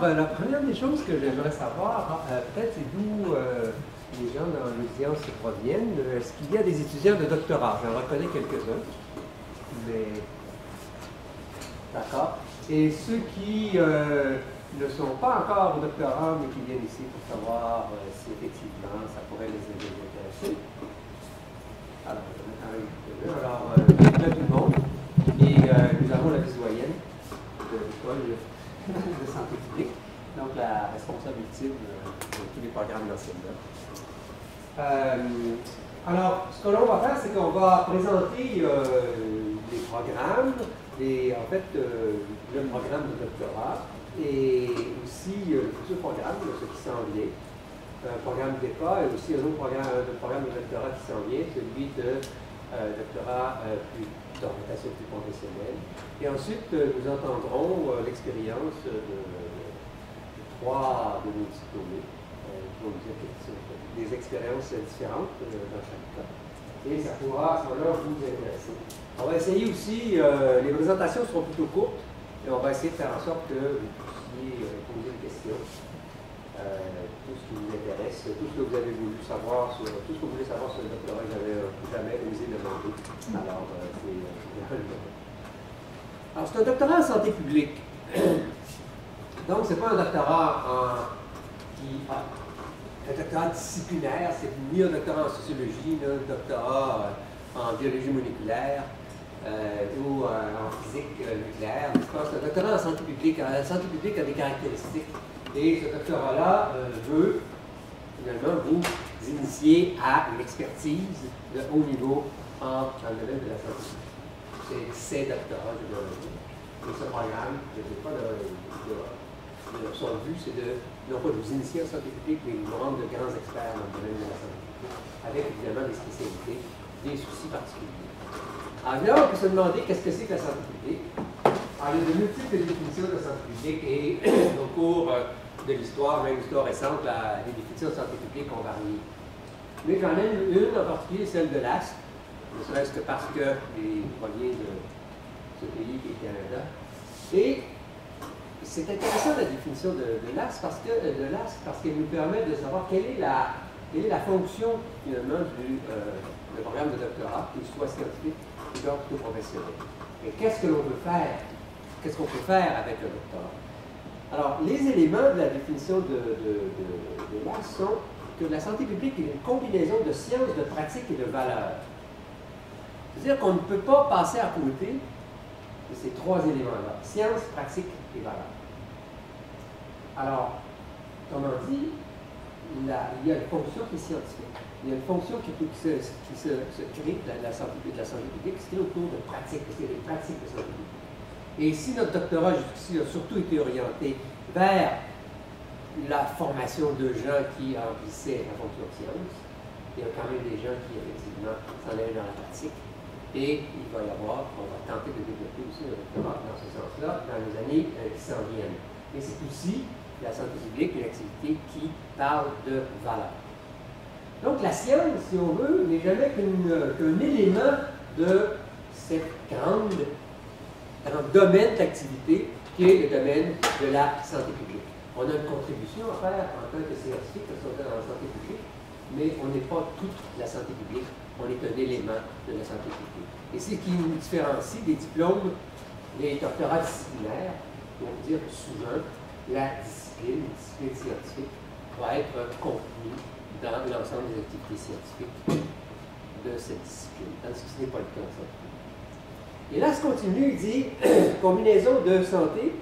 la première des choses que j'aimerais savoir, peut-être c'est d'où les gens dans l'audience proviennent. Est-ce qu'il y a des étudiants de doctorat? J'en reconnais quelques-uns, mais... D'accord. Et ceux qui ne sont pas encore au doctorat, mais qui viennent ici pour savoir si effectivement ça pourrait les intéresser. Alors, bienvenue à tout le monde. Et nous avons la vice-doyenne de l'école de santé publique, donc la responsable ultime de tous les programmes d'enseignement. Alors, ce que l'on va faire, c'est qu'on va présenter les programmes, et en fait, le programme de doctorat, et aussi le futur programme, ce qui s'en vient, un programme d'EPA, et aussi un autre programme de doctorat qui s'en vient, celui de doctorat d'orientation plus professionnelle. Et ensuite, nous entendrons l'expérience de trois de nos diplômés qui vont nous dire des expériences différentes dans chaque cas. Et ça pourra, à ce moment-là, vous intéresser. On va essayer aussi, les présentations seront plutôt courtes, et on va essayer de faire en sorte que vous puissiez poser des questions. Tout ce qui vous intéresse, tout ce que vous avez voulu savoir sur, tout ce que vous voulez savoir sur le doctorat, que j'avais jamais osé demander. Alors, c'est le moment. Alors, c'est un doctorat en santé publique. Donc, ce n'est pas un doctorat un doctorat disciplinaire, c'est ni un doctorat en sociologie, ni un doctorat en biologie moléculaire ou en physique nucléaire. C'est un doctorat en santé publique. La santé publique a des caractéristiques. Et ce doctorat-là veut finalement vous initier à une expertise de haut niveau dans le domaine de la santé publique. C'est doctorat, je dois le dire. Et ce programme, je ne sais pas son but, c'est non pas de vous initier en santé publique, mais de vous rendre de grands experts dans le domaine de la santé publique, avec évidemment des spécialités, des soucis particuliers. Alors là, on peut se demander qu'est-ce que c'est que la santé publique. Alors, il y a de multiples définitions de la santé publique et au cours de l'histoire, même l'histoire récente, les définitions de santé publique ont varié. Mais j'en ai une en particulier, celle de l'ASC, ne serait-ce que parce que les premiers de ce pays qui est le Canada. Et c'est intéressant la définition de l'ASC parce qu'elle nous permet de savoir quelle est la fonction finalement du programme de doctorat, qu'il soit scientifique ou plutôt professionnel. Et qu'est-ce que l'on veut faire? Qu'est-ce qu'on peut faire avec le doctorat? Alors, les éléments de la définition de l'ASC sont que la santé publique est une combinaison de sciences, de pratiques et de valeurs. C'est-à-dire qu'on ne peut pas passer à côté de ces trois éléments-là, sciences, pratiques et valeurs. Alors, comment dit, il y a une fonction qui est scientifique. Il y a une fonction qui se crée de la santé publique, c'est autour de pratiques, c'est les pratiques de santé publique. Et si notre doctorat jusqu'ici a surtout été orienté vers la formation de gens qui remplissaient la fonction de science, il y a quand même des gens qui effectivement s'en allaient dans la pratique. Et il va y avoir, on va tenter de développer aussi un doctorat dans ce sens-là dans les années qui s'en viennent. Mais c'est aussi la santé publique, une activité qui parle de valeur. Donc la science, si on veut, n'est jamais qu'un élément de cette grand domaine d'activité qui est le domaine de la santé publique. On a une contribution à faire en tant que scientifique parce qu'on est dans la santé publique, mais on n'est pas toute la santé publique, on est un élément de la santé publique. Et c'est ce qui nous différencie des diplômes, des doctorats disciplinaires, on peut dire souvent la discipline scientifique va être contenue dans l'ensemble des activités scientifiques de cette discipline, tandis que ce n'est pas le cas en santé publique. Et là, ce continue, il dit combinaison de santé,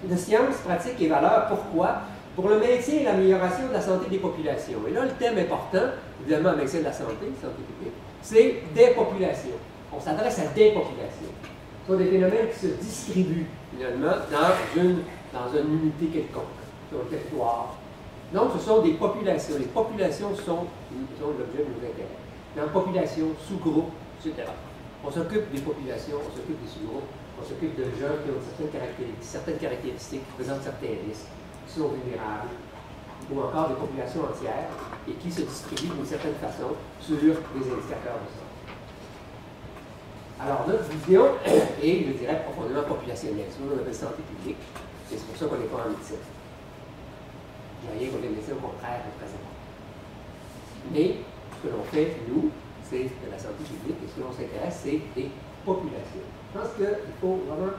de sciences, pratiques et valeurs. Pourquoi? Pour le maintien et l'amélioration de la santé des populations. Et là, le thème important, évidemment, avec celle de la santé publique, c'est des populations. On s'adresse à des populations. Ce sont des phénomènes qui se distribuent, finalement, dans une unité quelconque, sur un territoire. Donc, ce sont des populations. Les populations sont l'objet de nos intérêts. Dans population, sous-groupe, etc. On s'occupe des populations, on s'occupe des sous-groupes, on s'occupe de gens qui ont certaines caractéristiques, qui présentent certains risques, qui sont vulnérables, ou encore des populations entières, et qui se distribuent d'une certaine façon sur des indicateurs de santé. Alors, notre vision est, je dirais, profondément populationnelle. C'est ce qu'on appelle santé publique. Et c'est pour ça qu'on n'est pas en médecine. Il n'y a rien contre les médecins, au contraire, c'est très important. Mais ce que l'on fait, nous, c'est de la santé publique, et ce que l'on s'intéresse, c'est des populations. Je pense qu'il faut vraiment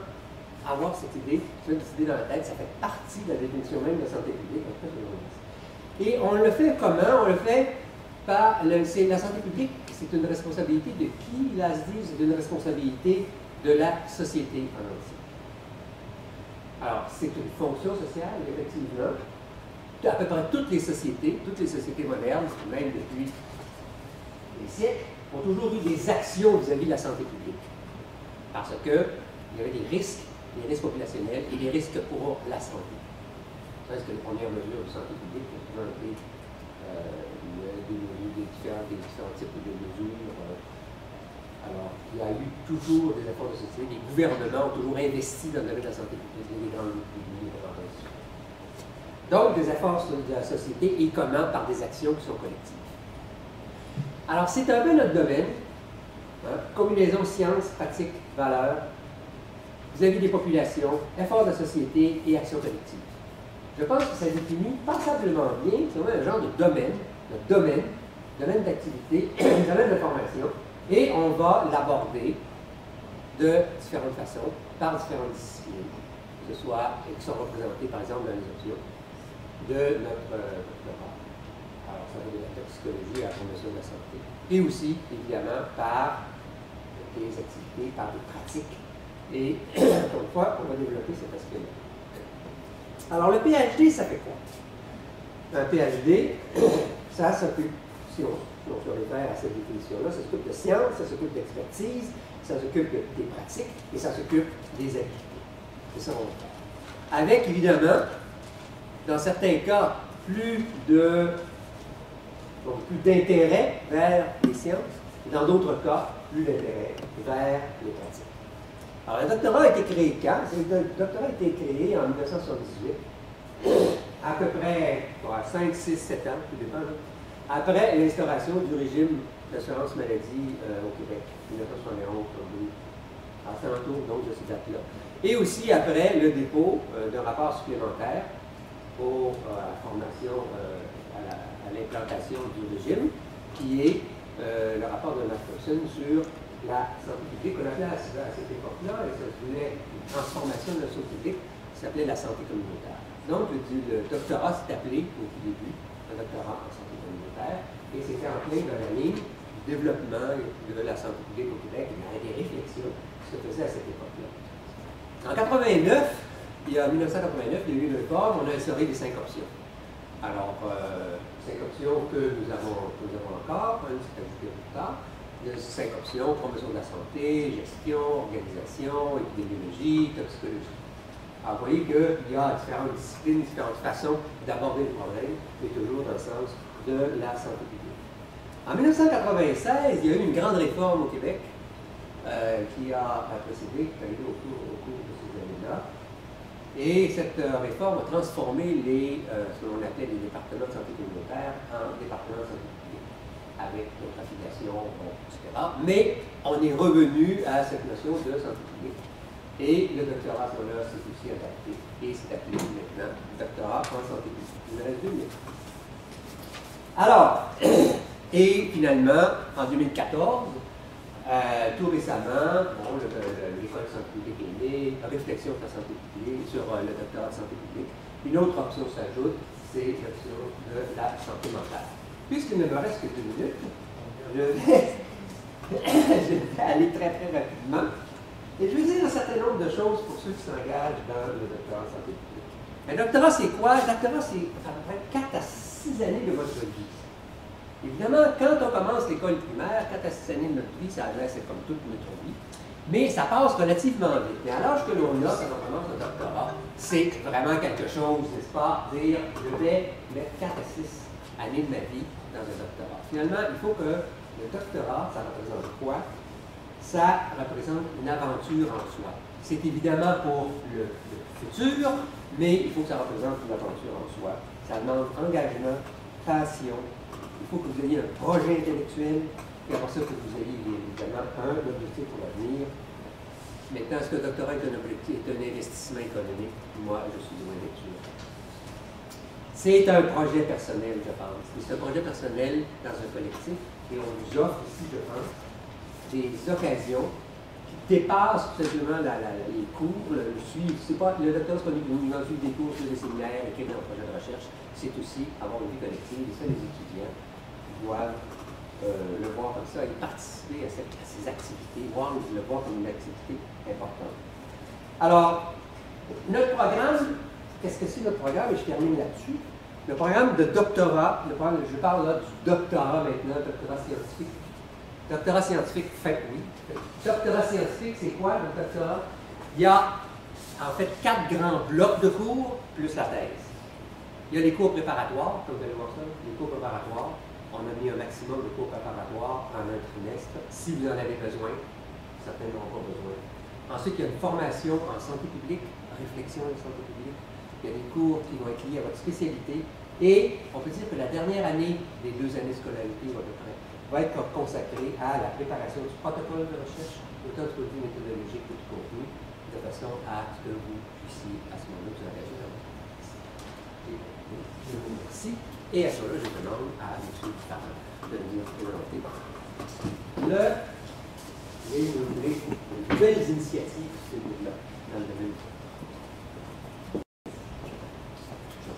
avoir cette idée dans la tête, ça fait partie de la définition même de la santé publique. Et on le fait comment? On le fait par, la santé publique, c'est une responsabilité de qui? Là, se dit, c'est une responsabilité de la société en entier. Alors, c'est une fonction sociale, effectivement. À peu près toutes les sociétés modernes, même depuis des siècles, ont toujours eu des actions vis-à-vis de la santé publique. Parce qu'il y avait des risques populationnels et des risques pour la santé. Ça, c'est les premières mesures de santé publique qui ont été des différents types de mesures. Alors, il y a eu toujours des efforts de société, les gouvernements ont toujours investi dans le domaine de la santé publique, les grandes publiques. Donc, des efforts de la société et comment? Par des actions qui sont collectives. Alors, c'est un peu notre domaine, hein, combinaison sciences, pratiques, valeurs, vis-à-vis des populations, efforts de la société et actions collectives. Je pense que ça définit passablement bien, c'est vraiment un genre de domaine d'activité, domaine de formation, et on va l'aborder de différentes façons, par différentes disciplines, que ce soit, qui sont représentées par exemple dans les options de notre doctorat. Alors, ça va de la toxicologie à la promotion de la santé. Et aussi, évidemment, par des activités, par des pratiques. Et, encore une fois, on va développer cet aspect-là. Alors, le PhD, ça fait quoi? Un PhD, ça s'occupe, si on se réfère à cette définition-là, ça s'occupe de science, ça s'occupe d'expertise, ça s'occupe des pratiques et ça s'occupe des activités. C'est ça qu'on va faire. Avec, évidemment, dans certains cas, plus d'intérêt vers les sciences, et dans d'autres cas, plus d'intérêt vers les pratiques. Alors, le doctorat a été créé quand? Le doctorat a été créé en 1978, à peu près 5, 6, 7 ans, tout dépend, après l'instauration du régime d'assurance maladie au Québec, 1971, 1972, à cet entour donc de ces dates-là. Et aussi après le dépôt d'un rapport supplémentaire pour la formation, à l'implantation du régime, qui est le rapport de Masterson sur la santé publique. On appelait à cette époque-là, et ça voulait une transformation de la santé publique, qui s'appelait la santé communautaire. Donc, le doctorat s'est appelé au tout début un doctorat en santé communautaire, et c'était en plein dans la ligne du développement de la santé publique au Québec, et des réflexions qui se faisaient à cette époque-là. En 1989, il y a eu une réforme, on a instauré les 5 options. Alors, 5 options que nous avons encore, une s'est ajoutée plus tard. Il y a 5 options, promotion de la santé, gestion, organisation, épidémiologie, toxicologie. Alors, vous voyez qu'il y a différentes disciplines, différentes façons d'aborder le problème, mais toujours dans le sens de la santé publique. En 1996, il y a eu une grande réforme au Québec qui a précédé, qui a eu au cours de ces années-là. Et cette réforme a transformé ce que l'on appelait les départements de santé communautaire en départements de santé publique, avec d'autres affiliations, etc. Mais on est revenu à cette notion de santé publique. Et le doctorat, à ce moment-là, s'est aussi adapté et s'est appelé maintenant doctorat en santé publique. Il me reste 2 minutes. Alors, et finalement, en 2014, tout récemment, bon, l'école de santé publique est née, réflexion sur la santé publique, sur le doctorat de santé publique. Une autre option s'ajoute, c'est l'option de la santé mentale. Puisqu'il ne me reste que 2 minutes, je vais aller très très rapidement. Et je vais dire un certain nombre de choses pour ceux qui s'engagent dans le doctorat de santé publique. Un doctorat, c'est quoi? Un doctorat, c'est à peu près 4 à 6 années de votre vie. Évidemment, quand on commence l'école primaire, 4 à 6 années de notre vie, ça reste comme toute notre vie, mais ça passe relativement vite. Mais à l'âge que l'on a, quand on commence le doctorat, c'est vraiment quelque chose, n'est-ce pas? Dire, je vais mettre 4 à 6 années de ma vie dans un doctorat. Finalement, il faut que le doctorat, ça représente quoi? Ça représente une aventure en soi. C'est évidemment pour le futur, mais il faut que ça représente une aventure en soi. Ça demande engagement, passion. Il faut que vous ayez un projet intellectuel, et après ça, que vous ayez évidemment un objectif pour l'avenir. Maintenant, est-ce que le doctorat est un objectif, est un investissement économique? Moi, je suis loin d'être sûr. C'est un projet personnel, je pense. C'est un projet personnel dans un collectif et on vous offre ici, je pense, des occasions qui dépassent tout simplement les cours, le suivre. Le doctorat, c'est pas uniquement suivre des cours, suivre des séminaires, écrire un projet de recherche. C'est aussi avoir une vie collective. Et ça, les étudiants doivent le voir comme ça et participer à ces activités, le voir comme une activité importante. Alors, notre programme, qu'est-ce que c'est notre programme? Et je termine là-dessus. Le programme de doctorat, je parle là du doctorat maintenant, doctorat scientifique. Doctorat scientifique, oui. Doctorat scientifique, c'est quoi le doctorat? Il y a en fait 4 grands blocs de cours plus la thèse. Il y a les cours préparatoires, comme vous allez voir ça, les cours préparatoires. On a mis un maximum de cours préparatoires en un trimestre, si vous en avez besoin. Certains n'en ont pas besoin. Ensuite, il y a une formation en santé publique, réflexion en santé publique. Il y a des cours qui vont être liés à votre spécialité. Et on peut dire que la dernière année des 2 années de scolarité, à peu près, va être consacrée à la préparation du protocole de recherche, autant du côté méthodologique que du contenu, de façon à ce que vous puissiez, à ce moment-là, vous engager dans votre pratique. Je vous remercie. Et à ce moment-là, je demande à M. Parent de venir présenter les nouvelles initiatives que nous avons dans le domaine.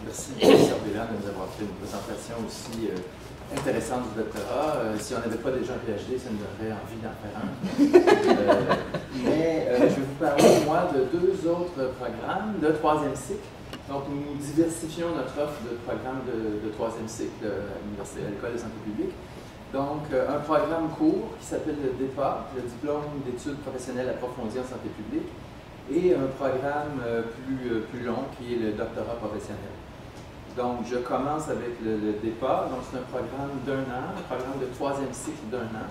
Merci, professeur Bélan, de nous avoir fait une présentation aussi intéressante du doctorat. Si on n'avait pas déjà un PhD, ça nous donnerait envie d'en faire un. Mais je vais vous parler, moi, de 2 autres programmes de 3e cycle. Donc, nous diversifions notre offre de programmes de 3e cycle à l'École de santé publique. Donc, un programme court qui s'appelle le DEPA, le diplôme d'études professionnelles approfondies en santé publique, et un programme plus long qui est le doctorat professionnel. Donc, je commence avec le DEPA. Donc, c'est un programme d'1 an, un programme de 3e cycle d'1 an,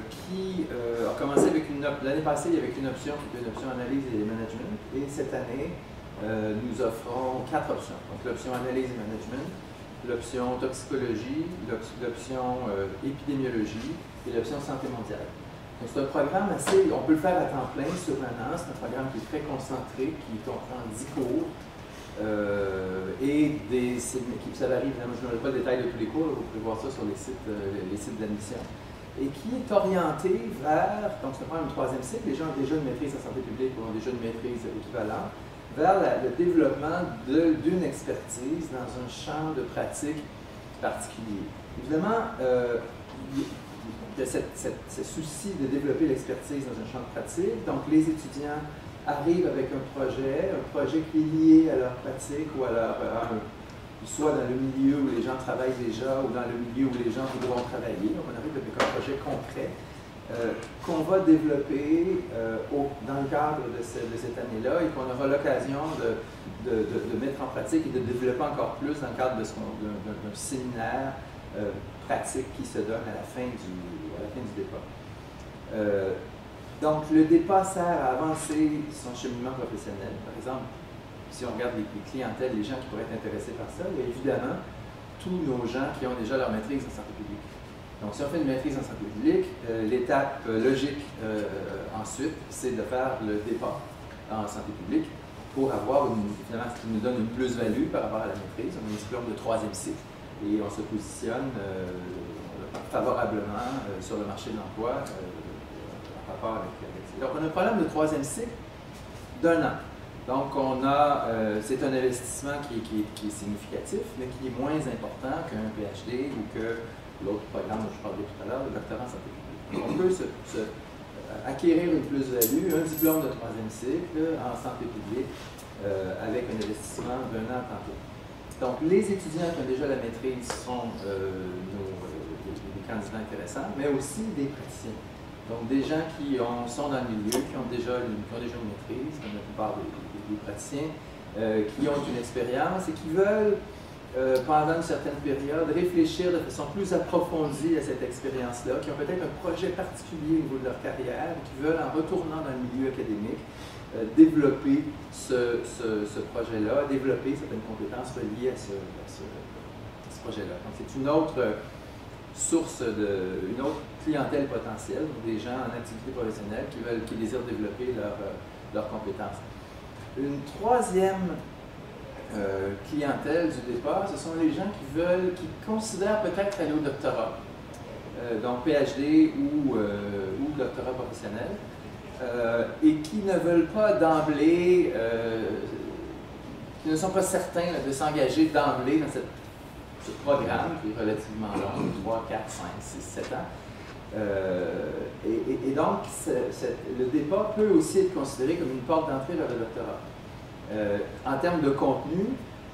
qui a commencé avec l'année passée, il y avait une option qui était une option analyse et management. Et cette année, nous offrons 4 options. Donc, l'option analyse et management, l'option toxicologie, l'option épidémiologie et l'option santé mondiale. Donc, c'est un programme assez, on peut le faire à temps plein sur 1 an. C'est un programme qui est très concentré, qui comprend 10 cours. Et ça varie, évidemment, je ne donnerai pas le détail de tous les cours, vous pouvez voir ça sur les sites de l'admission, et qui est orienté vers, donc c'est un programme de 3e cycle, les gens ont déjà une maîtrise en santé publique ou ont déjà une maîtrise équivalente, vers le développement d'une expertise dans un champ de pratique particulier. Évidemment, il y a ce souci de développer l'expertise dans un champ de pratique, donc les étudiants arrivent avec un projet qui est lié à leur pratique ou à soit dans le milieu où les gens travaillent déjà ou dans le milieu où les gens voudront travailler. Donc on arrive avec un projet concret qu'on va développer dans le cadre de cette année-là et qu'on aura l'occasion de mettre en pratique et de développer encore plus dans le cadre d'un séminaire pratique qui se donne à la fin du DEPA. Donc, le DEPA sert à avancer son cheminement professionnel. Par exemple, si on regarde les clientèles, les gens qui pourraient être intéressés par ça, il y a évidemment tous nos gens qui ont déjà leur maîtrise en santé publique. Donc, si on fait une maîtrise en santé publique, l'étape logique ensuite, c'est de faire le DEPA en santé publique pour avoir, finalement, ce qui nous donne une plus-value par rapport à la maîtrise. On a un diplôme de 3e cycle et on se positionne favorablement sur le marché de l'emploi. Donc, on a un programme de 3e cycle d'1 an. Donc, c'est un investissement qui est significatif, mais qui est moins important qu'un PhD ou que l'autre programme dont je parlais tout à l'heure, le doctorat en santé publique. On peut acquérir une plus-value, un diplôme de 3e cycle en santé publique avec un investissement d'1 an tantôt. Donc, les étudiants qui ont déjà la maîtrise sont des candidats intéressants, mais aussi des praticiens. Donc, des gens qui sont dans le milieu, qui ont déjà une maîtrise, comme la plupart des praticiens, qui ont une expérience et qui veulent, pendant une certaine période, réfléchir de façon plus approfondie à cette expérience-là, qui ont peut-être un projet particulier au niveau de leur carrière, et qui veulent, en retournant dans le milieu académique, développer ce projet-là, développer certaines compétences reliées à ce projet-là. Donc, c'est une autre source une autre clientèle potentielle, des gens en activité professionnelle qui désirent développer leurs compétences. Une troisième clientèle du départ, ce sont les gens qui considèrent peut-être aller au doctorat, donc PhD ou doctorat professionnel, et qui ne veulent pas d'emblée, qui ne sont pas certains de s'engager d'emblée dans ce programme qui est relativement long, 3, 4, 5, 6, 7 ans. Et donc, le départ peut aussi être considéré comme une porte d'entrée vers le doctorat. En termes de contenu,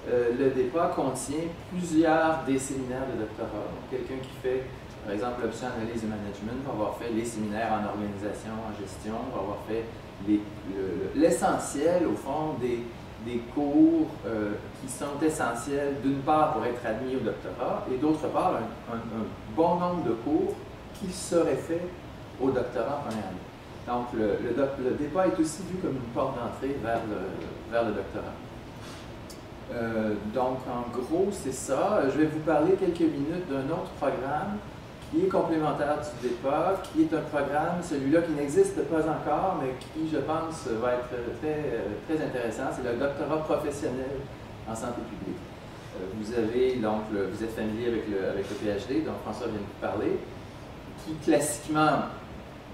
le départ contient plusieurs des séminaires de doctorat. Quelqu'un qui fait, par exemple, l'option analyse et management va avoir fait les séminaires en organisation, en gestion, va avoir fait l'essentiel, au fond, des cours qui sont essentiels, d'une part, pour être admis au doctorat, et d'autre part, un bon nombre de cours qui seraient faits au doctorat en première année. Donc, le départ est aussi vu comme une porte d'entrée vers le doctorat. Donc, en gros, c'est ça. Je vais vous parler quelques minutes d'un autre programme qui est complémentaire du départ, qui est un programme, celui-là qui n'existe pas encore, mais qui, je pense, va être très intéressant. C'est le doctorat professionnel en santé publique. Vous êtes familier avec le PhD, dont François vient de vous parler, qui classiquement,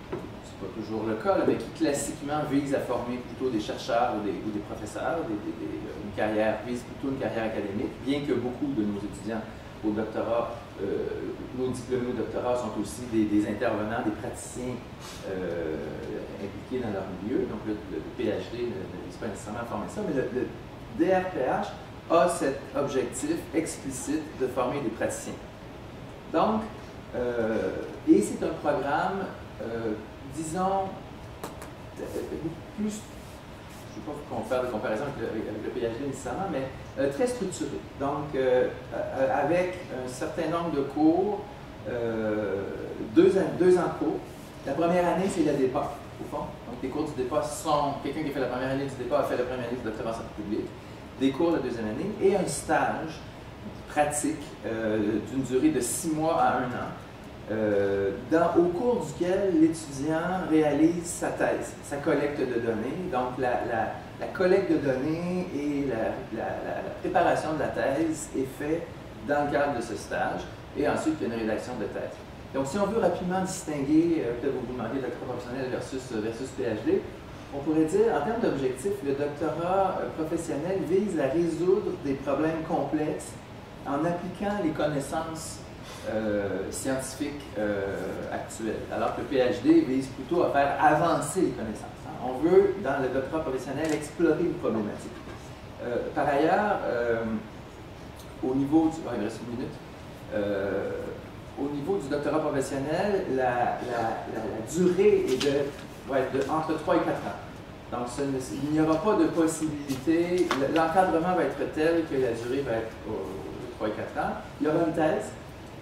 c'est pas toujours le cas, mais qui classiquement vise à former plutôt des chercheurs ou des professeurs, vise plutôt une carrière académique, bien que beaucoup de nos étudiants au doctorat, nos diplômés au doctorat sont aussi des intervenants, des praticiens impliqués dans leur milieu. Donc le PhD ne vise pas nécessairement à former ça, mais le DRPH a cet objectif explicite de former des praticiens. Donc, et c'est un programme, disons, plus, je ne vais pas faire de comparaison avec le PhD nécessairement, mais très structuré. Donc, avec un certain nombre de cours, 2 ans de cours. La première année, c'est le départ, au fond. Donc, les cours du départ sont, quelqu'un qui a fait la première année du départ a fait la première année du doctorat en santé publique, des cours de la deuxième année et un stage pratique d'une durée de 6 mois à 1 an, au cours duquel l'étudiant réalise sa thèse, sa collecte de données. Donc, la collecte de données et la préparation de la thèse est faite dans le cadre de ce stage, et ensuite, il y a une rédaction de thèse. Donc, si on veut rapidement distinguer, peut-être vous demandez doctorat professionnel versus PhD, on pourrait dire, en termes d'objectifs, le doctorat professionnel vise à résoudre des problèmes complexes en appliquant les connaissances scientifiques actuelles, alors que le PhD vise plutôt à faire avancer les connaissances. On veut, dans le doctorat professionnel, explorer une problématique. Par ailleurs, au niveau du... il me reste une minute. Au niveau du doctorat professionnel, la durée est entre 3 et 4 ans. Donc, il n'y aura pas de possibilité, l'encadrement va être tel que la durée va être 3 et 4 ans. Il y aura une thèse,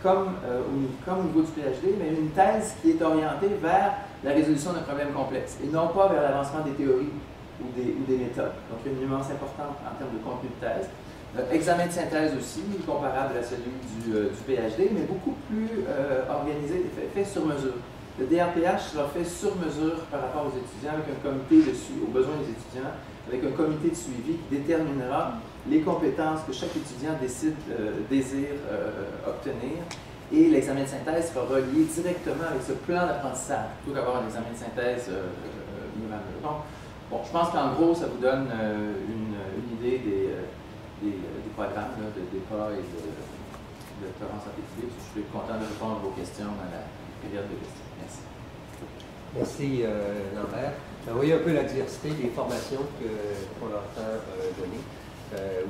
comme au niveau du PhD, mais une thèse qui est orientée vers la résolution d'un problème complexe, et non pas vers l'avancement des théories ou des méthodes. Donc, il y a une nuance importante en termes de contenu de thèse. Examen de synthèse aussi, comparable à celui du PhD, mais beaucoup plus organisé, fait sur mesure. Le DRPH sera fait sur mesure par rapport aux étudiants, avec un comité aux besoins des étudiants, avec un comité de suivi qui déterminera les compétences que chaque étudiant désire obtenir. Et l'examen de synthèse sera relié directement avec ce plan d'apprentissage, plutôt qu'avoir un examen de synthèse minimal. Donc, bon, je pense qu'en gros, ça vous donne une idée des programmes de départ et de doctorat en santé publique. Je suis content de répondre à vos questions dans la période de questions. Merci. Merci Lambert. Vous voyez un peu la diversité des formations qu'on leur a données.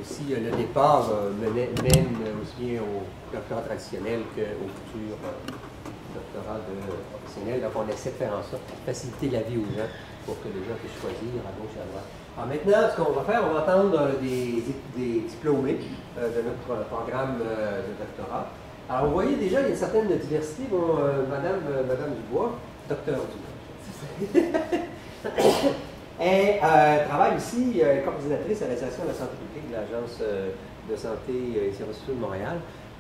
Aussi, le départ mène aussi bien au doctorat traditionnel qu'au futur doctorat professionnel. Donc, on essaie de faire en sorte de faciliter la vie aux gens pour que les gens puissent choisir à gauche et à droite. Alors maintenant, ce qu'on va faire, on va entendre des diplômés de notre programme de doctorat. Alors, vous voyez déjà, il y a une certaine diversité. Bon, Madame Dubois, docteur Dubois, elle travaille ici, coordinatrice à l'association de la santé publique de l'Agence de santé et services sociaux de Montréal.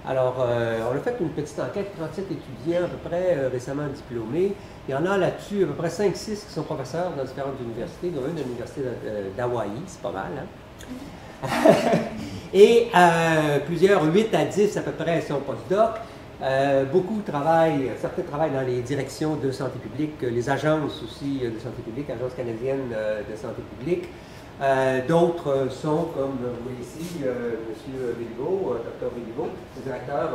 Alors, on a fait une petite enquête, 37 étudiants à peu près récemment diplômés. Il y en a là-dessus à peu près 5-6 qui sont professeurs dans différentes universités, dont une à l'université d'Hawaï, c'est pas mal, hein? Et plusieurs, 8 à 10 à peu près, sont postdoc. Beaucoup travaillent, certains travaillent dans les directions de santé publique, les agences aussi de santé publique, Agence canadienne de santé publique. D'autres sont, comme vous voyez ici, M. Béliveau, Dr. Béliveau, le directeur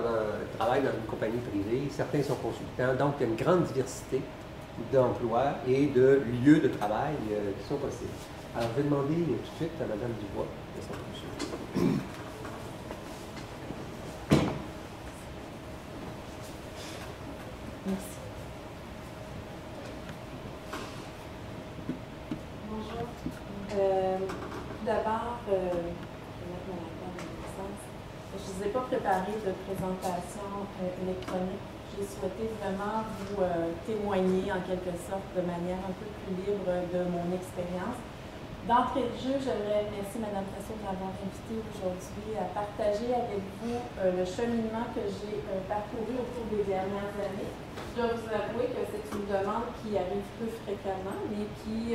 travaille dans une compagnie privée, certains sont consultants, donc il y a une grande diversité d'emplois et de lieux de travail qui sont possibles. Alors, je vais demander tout de suite à Mme Dubois de s'introduire. Merci. Bonjour. Tout d'abord, je vais mettre mon accord de licence. Je ne vous ai pas préparé de présentation électronique. J'ai souhaité vraiment vous témoigner en quelque sorte de manière un peu plus libre de mon expérience. D'entrée de jeu, j'aimerais remercier Mme Tasso de m'avoir invité aujourd'hui à partager avec vous le cheminement que j'ai parcouru au cours des dernières années. Je dois vous avouer que c'est une demande qui arrive peu fréquemment, mais qui,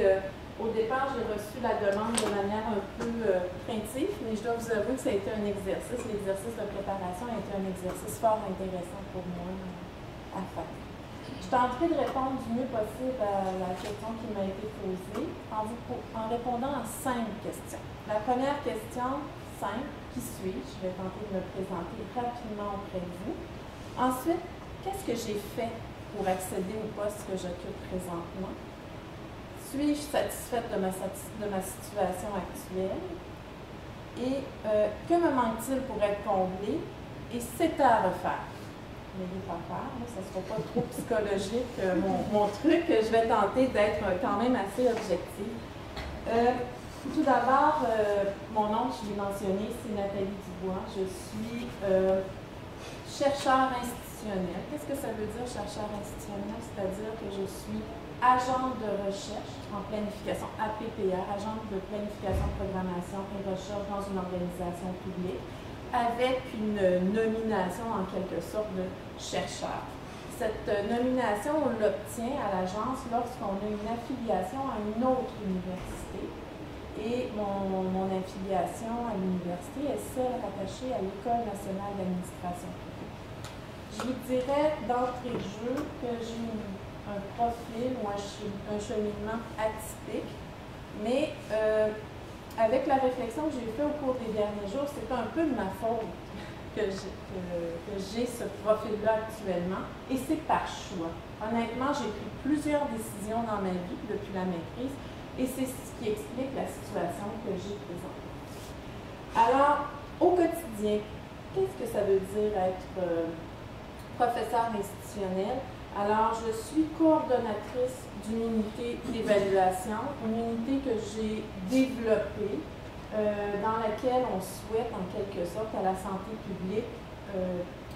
au départ, j'ai reçu la demande de manière un peu craintive, mais je dois vous avouer que ça a été un exercice. L'exercice de préparation a été un exercice fort intéressant pour moi à faire. Je tenterai de répondre du mieux possible à la question qui m'a été posée en répondant à 5 questions. La première question, simple, qui suis-je? Je vais tenter de me présenter rapidement auprès de vous. Ensuite, qu'est-ce que j'ai fait pour accéder au poste que j'occupe présentement? Suis-je satisfaite de ma situation actuelle? Et que me manque-t-il pour être comblé? Et c'est à refaire. N'ayez pas peur, ça ne sera pas trop psychologique mon truc. Je vais tenter d'être quand même assez objective. Tout d'abord, mon nom, je l'ai mentionné, c'est Nathalie Dubois. Je suis chercheur institutionnel. Qu'est-ce que ça veut dire, chercheur institutionnel? C'est-à-dire que je suis agente de recherche en planification, APPR, agente de planification, programmation et recherche dans une organisation publique, avec une nomination en quelque sorte de chercheur. Cette nomination, on l'obtient à l'agence lorsqu'on a une affiliation à une autre université. Et mon affiliation à l'université est celle rattachée à l'École nationale d'administration publique. Je vous dirais d'entrée de jeu que j'ai un profil ou un cheminement atypique, mais avec la réflexion que j'ai faite au cours des derniers jours, c'est un peu de ma faute que j'ai ce profil-là actuellement, et c'est par choix. Honnêtement, j'ai pris plusieurs décisions dans ma vie depuis la maîtrise, et c'est ce qui explique la situation que j'ai présentement. Alors, au quotidien, qu'est-ce que ça veut dire être professeur institutionnel? Alors, je suis coordonnatrice d'une unité d'évaluation, une unité que j'ai développée, dans laquelle on souhaite, en quelque sorte, à la santé publique,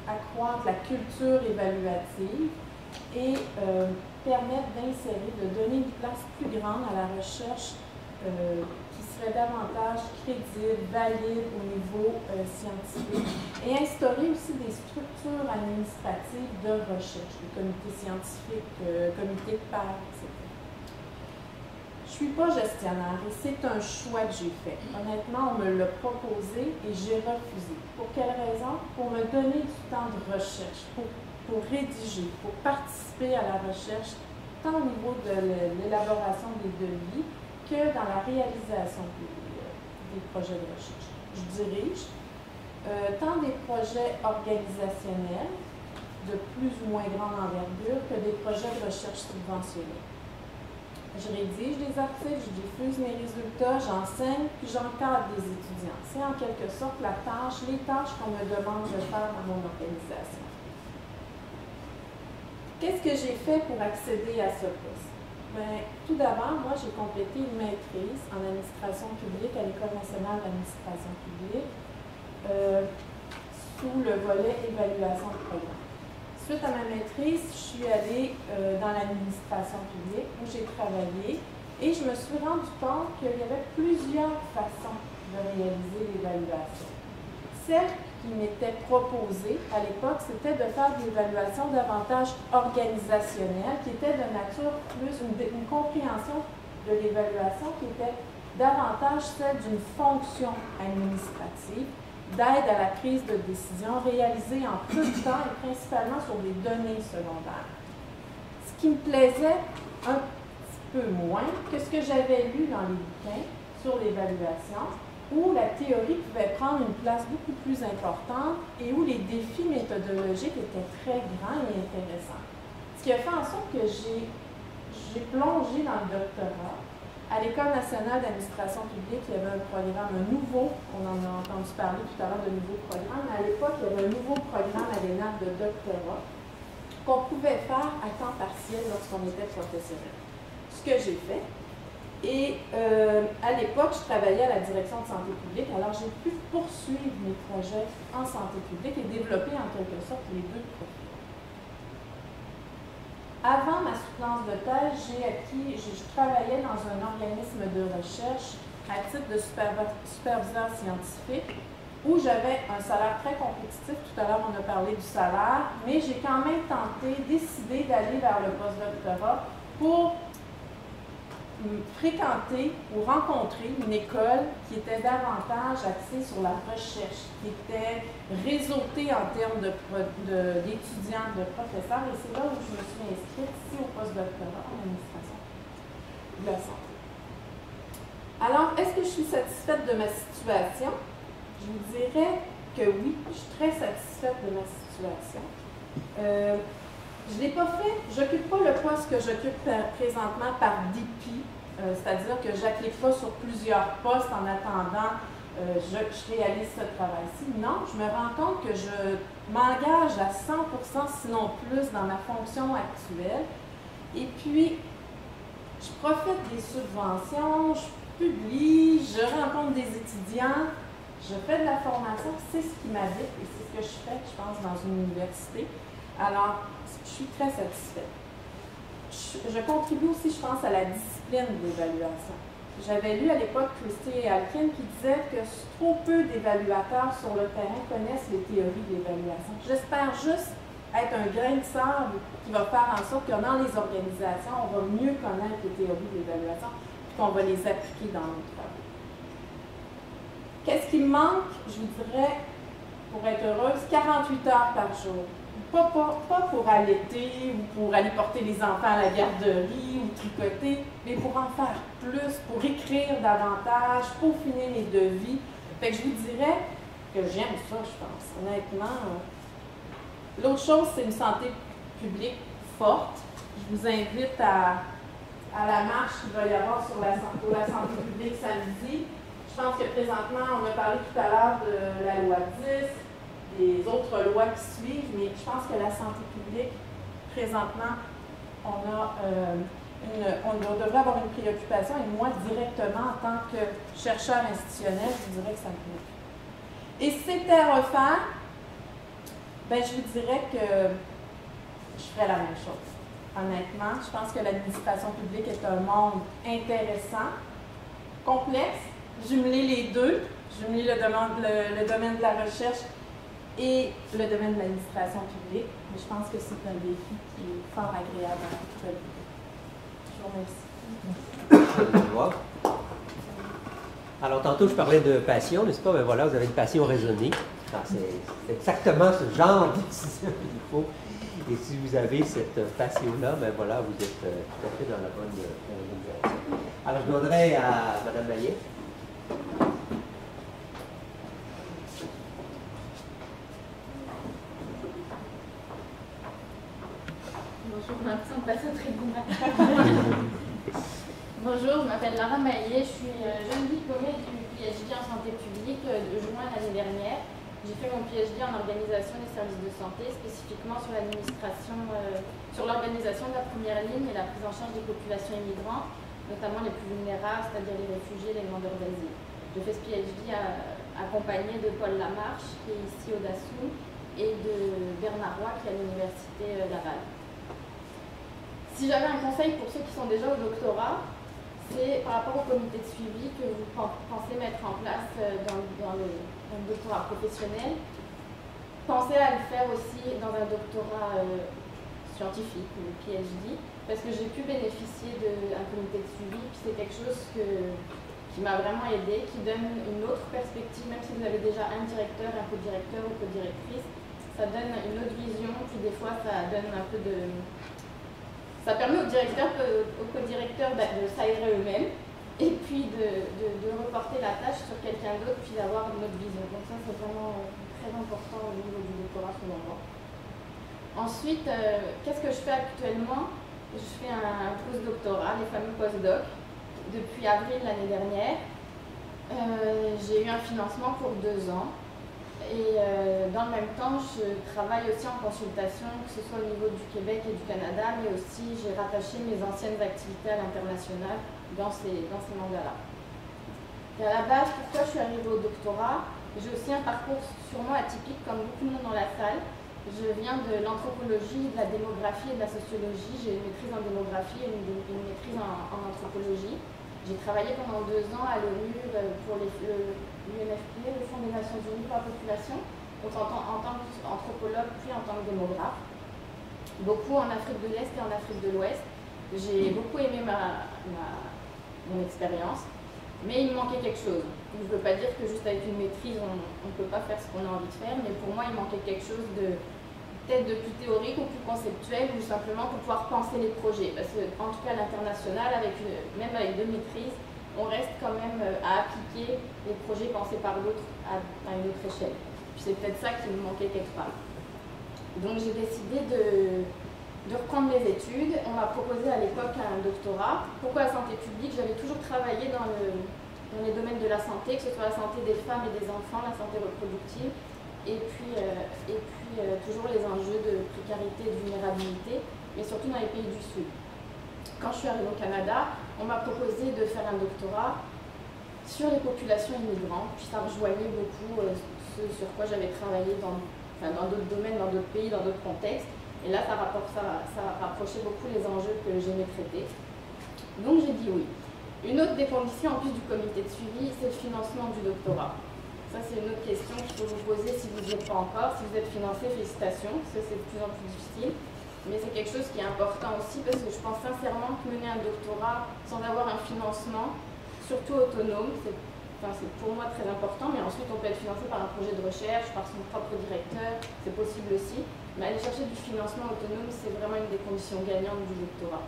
accroître la culture évaluative et permettre d'insérer, de donner une place plus grande à la recherche qui serait davantage crédible, valide au niveau scientifique, et instaurer aussi des structures administratives de recherche, des comités scientifiques, comités de pairs, etc. Je ne suis pas gestionnaire et c'est un choix que j'ai fait. Honnêtement, on me l'a proposé et j'ai refusé. Pour quelle raison? Pour me donner du temps de recherche, pour rédiger, pour participer à la recherche, tant au niveau de l'élaboration des devis que dans la réalisation des projets de recherche. Je dirige tant des projets organisationnels de plus ou moins grande envergure que des projets de recherche subventionnés. Je rédige des articles, je diffuse mes résultats, j'enseigne, puis j'encadre des étudiants. C'est en quelque sorte les tâches qu'on me demande de faire dans mon organisation. Qu'est-ce que j'ai fait pour accéder à ce poste? Bien, tout d'abord, moi, j'ai complété une maîtrise en administration publique à l'École nationale d'administration publique sous le volet évaluation de programme. Suite à ma maîtrise, je suis allée dans l'administration publique où j'ai travaillé et je me suis rendu compte qu'il y avait plusieurs façons de réaliser l'évaluation. Celle qui m'était proposé à l'époque, c'était de faire des évaluations davantage organisationnelles, qui étaient de nature plus une compréhension de l'évaluation qui était davantage celle d'une fonction administrative, d'aide à la prise de décision réalisée en peu de temps et principalement sur des données secondaires. Ce qui me plaisait un petit peu moins que ce que j'avais lu dans les bouquins sur l'évaluation, où la théorie pouvait prendre une place beaucoup plus importante et où les défis méthodologiques étaient très grands et intéressants. Ce qui a fait en sorte que j'ai plongé dans le doctorat. À l'École nationale d'administration publique, il y avait un programme, un nouveau, on en a entendu parler tout à l'heure de nouveaux programmes, mais à l'époque, il y avait un nouveau programme à l'ENAP de doctorat qu'on pouvait faire à temps partiel lorsqu'on était professionnel. Ce que j'ai fait. Et à l'époque, je travaillais à la direction de santé publique, alors j'ai pu poursuivre mes projets en santé publique et développer en quelque sorte les deux profils. Avant ma soutenance de thèse, je travaillais dans un organisme de recherche à titre de superviseur scientifique où j'avais un salaire très compétitif. Tout à l'heure, on a parlé du salaire, mais j'ai quand même décidé d'aller vers le postdoctorat pour fréquenter ou rencontrer une école qui était davantage axée sur la recherche, qui était réseautée en termes d'étudiants, de professeurs, et c'est là où je me suis inscrite ici au postdoctorat en administration de la santé. Alors, est-ce que je suis satisfaite de ma situation? Je vous dirais que oui, je suis très satisfaite de ma situation. Je ne l'ai pas fait, je n'occupe pas le poste que j'occupe présentement par dépit, c'est-à-dire que je n'applique pas sur plusieurs postes en attendant je réalise ce travail-ci. Non, je me rends compte que je m'engage à 100%, sinon plus, dans ma fonction actuelle. Et puis, je profite des subventions, je publie, je rencontre des étudiants, je fais de la formation, c'est ce qui m'habite et c'est ce que je fais, je pense, dans une université. Alors, je suis très satisfaite. Je contribue aussi, je pense, à la discipline de l'évaluation. J'avais lu à l'époque Christie et Alkin qui disait que trop peu d'évaluateurs sur le terrain connaissent les théories de l'évaluation. J'espère juste être un grain de sable qui va faire en sorte que dans les organisations, on va mieux connaître les théories de l'évaluation et qu'on va les appliquer dans nos travaux. Qu'est-ce qui me manque? Je vous dirais, pour être heureuse, 48 heures par jour. Pas pour allaiter ou pour aller porter les enfants à la garderie ou tricoter, mais pour en faire plus, pour écrire davantage, pour finir mes devis. Fait que je vous dirais que j'aime ça, je pense, honnêtement. L'autre chose, c'est une santé publique forte. Je vous invite à la marche qu'il va y avoir pour la santé publique samedi. Je pense que présentement, on a parlé tout à l'heure de la loi 10, des autres lois qui suivent, mais je pense que la santé publique, présentement, on devrait avoir une préoccupation, et moi, directement, en tant que chercheur institutionnel, je vous dirais que ça me préoccupe. Et si c'était à refaire, ben, je vous dirais que je ferais la même chose. Honnêtement, je pense que l'administration publique est un monde intéressant, complexe, jumeler les deux, jumeler le domaine de la recherche et le domaine de l'administration publique, mais je pense que c'est un défi qui est fort agréable à relever. Je vous remercie. Alors, tantôt, je parlais de passion, n'est-ce pas? Ben voilà, vous avez une passion raisonnée. C'est exactement ce genre d'étudiant qu'il faut. Et si vous avez cette passion-là, ben voilà, vous êtes tout à fait dans la bonne direction. Alors, je demanderai à Mme Maillet. Bonjour, j'ai l'impression de passer au tribunal. Bonjour, je m'appelle Lara Maillet, je suis jeune diplômée du PhD en santé publique de juin l'année dernière. J'ai fait mon PhD en organisation des services de santé, spécifiquement sur l'administration, sur l'organisation de la première ligne et la prise en charge des populations immigrantes, notamment les plus vulnérables, c'est-à-dire les réfugiés et les demandeurs d'asile. Je fais ce PhD accompagné de Paul Lamarche, qui est ici au Dassault, et de Bernard Roy, qui est à l'Université Laval. Si j'avais un conseil pour ceux qui sont déjà au doctorat, c'est par rapport au comité de suivi que vous pensez mettre en place dans le doctorat professionnel. pensé à le faire aussi dans un doctorat scientifique, ou PhD, parce que j'ai pu bénéficier d'un comité de suivi, puis c'est quelque chose qui m'a vraiment aidé, qui donne une autre perspective, même si vous avez déjà un directeur, un co-directeur ou co-directrice, ça donne une autre vision, puis des fois ça donne un peu de... Ça permet aux directeurs, aux co-directeurs de s'aérer eux-mêmes, et puis de reporter la tâche sur quelqu'un d'autre, puis d'avoir une autre vision. Donc ça c'est vraiment très important au niveau du doctorat selon moi. Ensuite, qu'est-ce que je fais actuellement? Je fais un post-doctorat, les fameux post-docs, depuis avril l'année dernière. J'ai eu un financement pour 2 ans. Et dans le même temps, je travaille aussi en consultation, que ce soit au niveau du Québec et du Canada, mais aussi j'ai rattaché mes anciennes activités à l'international dans ces mandats-là. Et à la base, pourquoi je suis arrivée au doctorat? J'ai aussi un parcours sûrement atypique, comme beaucoup de monde dans la salle. Je viens de l'anthropologie, de la démographie et de la sociologie. J'ai une maîtrise en démographie et une maîtrise en anthropologie. J'ai travaillé pendant 2 ans à l'ONU pour l'UNFP, le Fonds des Nations Unies pour la population, donc en tant qu'anthropologue puis en tant que démographe. Beaucoup en Afrique de l'Est et en Afrique de l'Ouest. J'ai beaucoup aimé mon expérience, mais il me manquait quelque chose. Je ne veux pas dire que juste avec une maîtrise, on ne peut pas faire ce qu'on a envie de faire, mais pour moi, il manquait quelque chose peut-être de plus théorique ou plus conceptuel, ou simplement pour pouvoir penser les projets. Parce qu'en tout cas, à l'international, même avec 2 maîtrises, on reste quand même à appliquer les projets pensés par d'autres à une autre échelle. Puis c'est peut-être ça qui me manquait quelque part. Donc j'ai décidé de reprendre mes études. On m'a proposé à l'époque un doctorat. Pourquoi la santé publique? J'avais toujours travaillé dans les domaines de la santé, que ce soit la santé des femmes et des enfants, la santé reproductive, et puis toujours les enjeux de précarité et de vulnérabilité, mais surtout dans les pays du Sud. Quand je suis arrivée au Canada, on m'a proposé de faire un doctorat sur les populations immigrantes, puis ça rejoignait beaucoup ce sur quoi j'avais travaillé dans d'autres domaines, dans d'autres pays, dans d'autres contextes, et là ça rapprochait beaucoup les enjeux que j'aimais traiter. Donc j'ai dit oui. Une autre des conditions en plus du comité de suivi, c'est le financement du doctorat. Ça, c'est une autre question qu'il faut vous poser si vous n'y êtes pas encore. Si vous êtes financé, félicitations, ça c'est de plus en plus difficile. Mais c'est quelque chose qui est important aussi parce que je pense sincèrement que mener un doctorat sans avoir un financement, surtout autonome, c'est pour moi très important. Mais ensuite, on peut être financé par un projet de recherche, par son propre directeur, c'est possible aussi. Mais aller chercher du financement autonome, c'est vraiment une des conditions gagnantes du doctorat.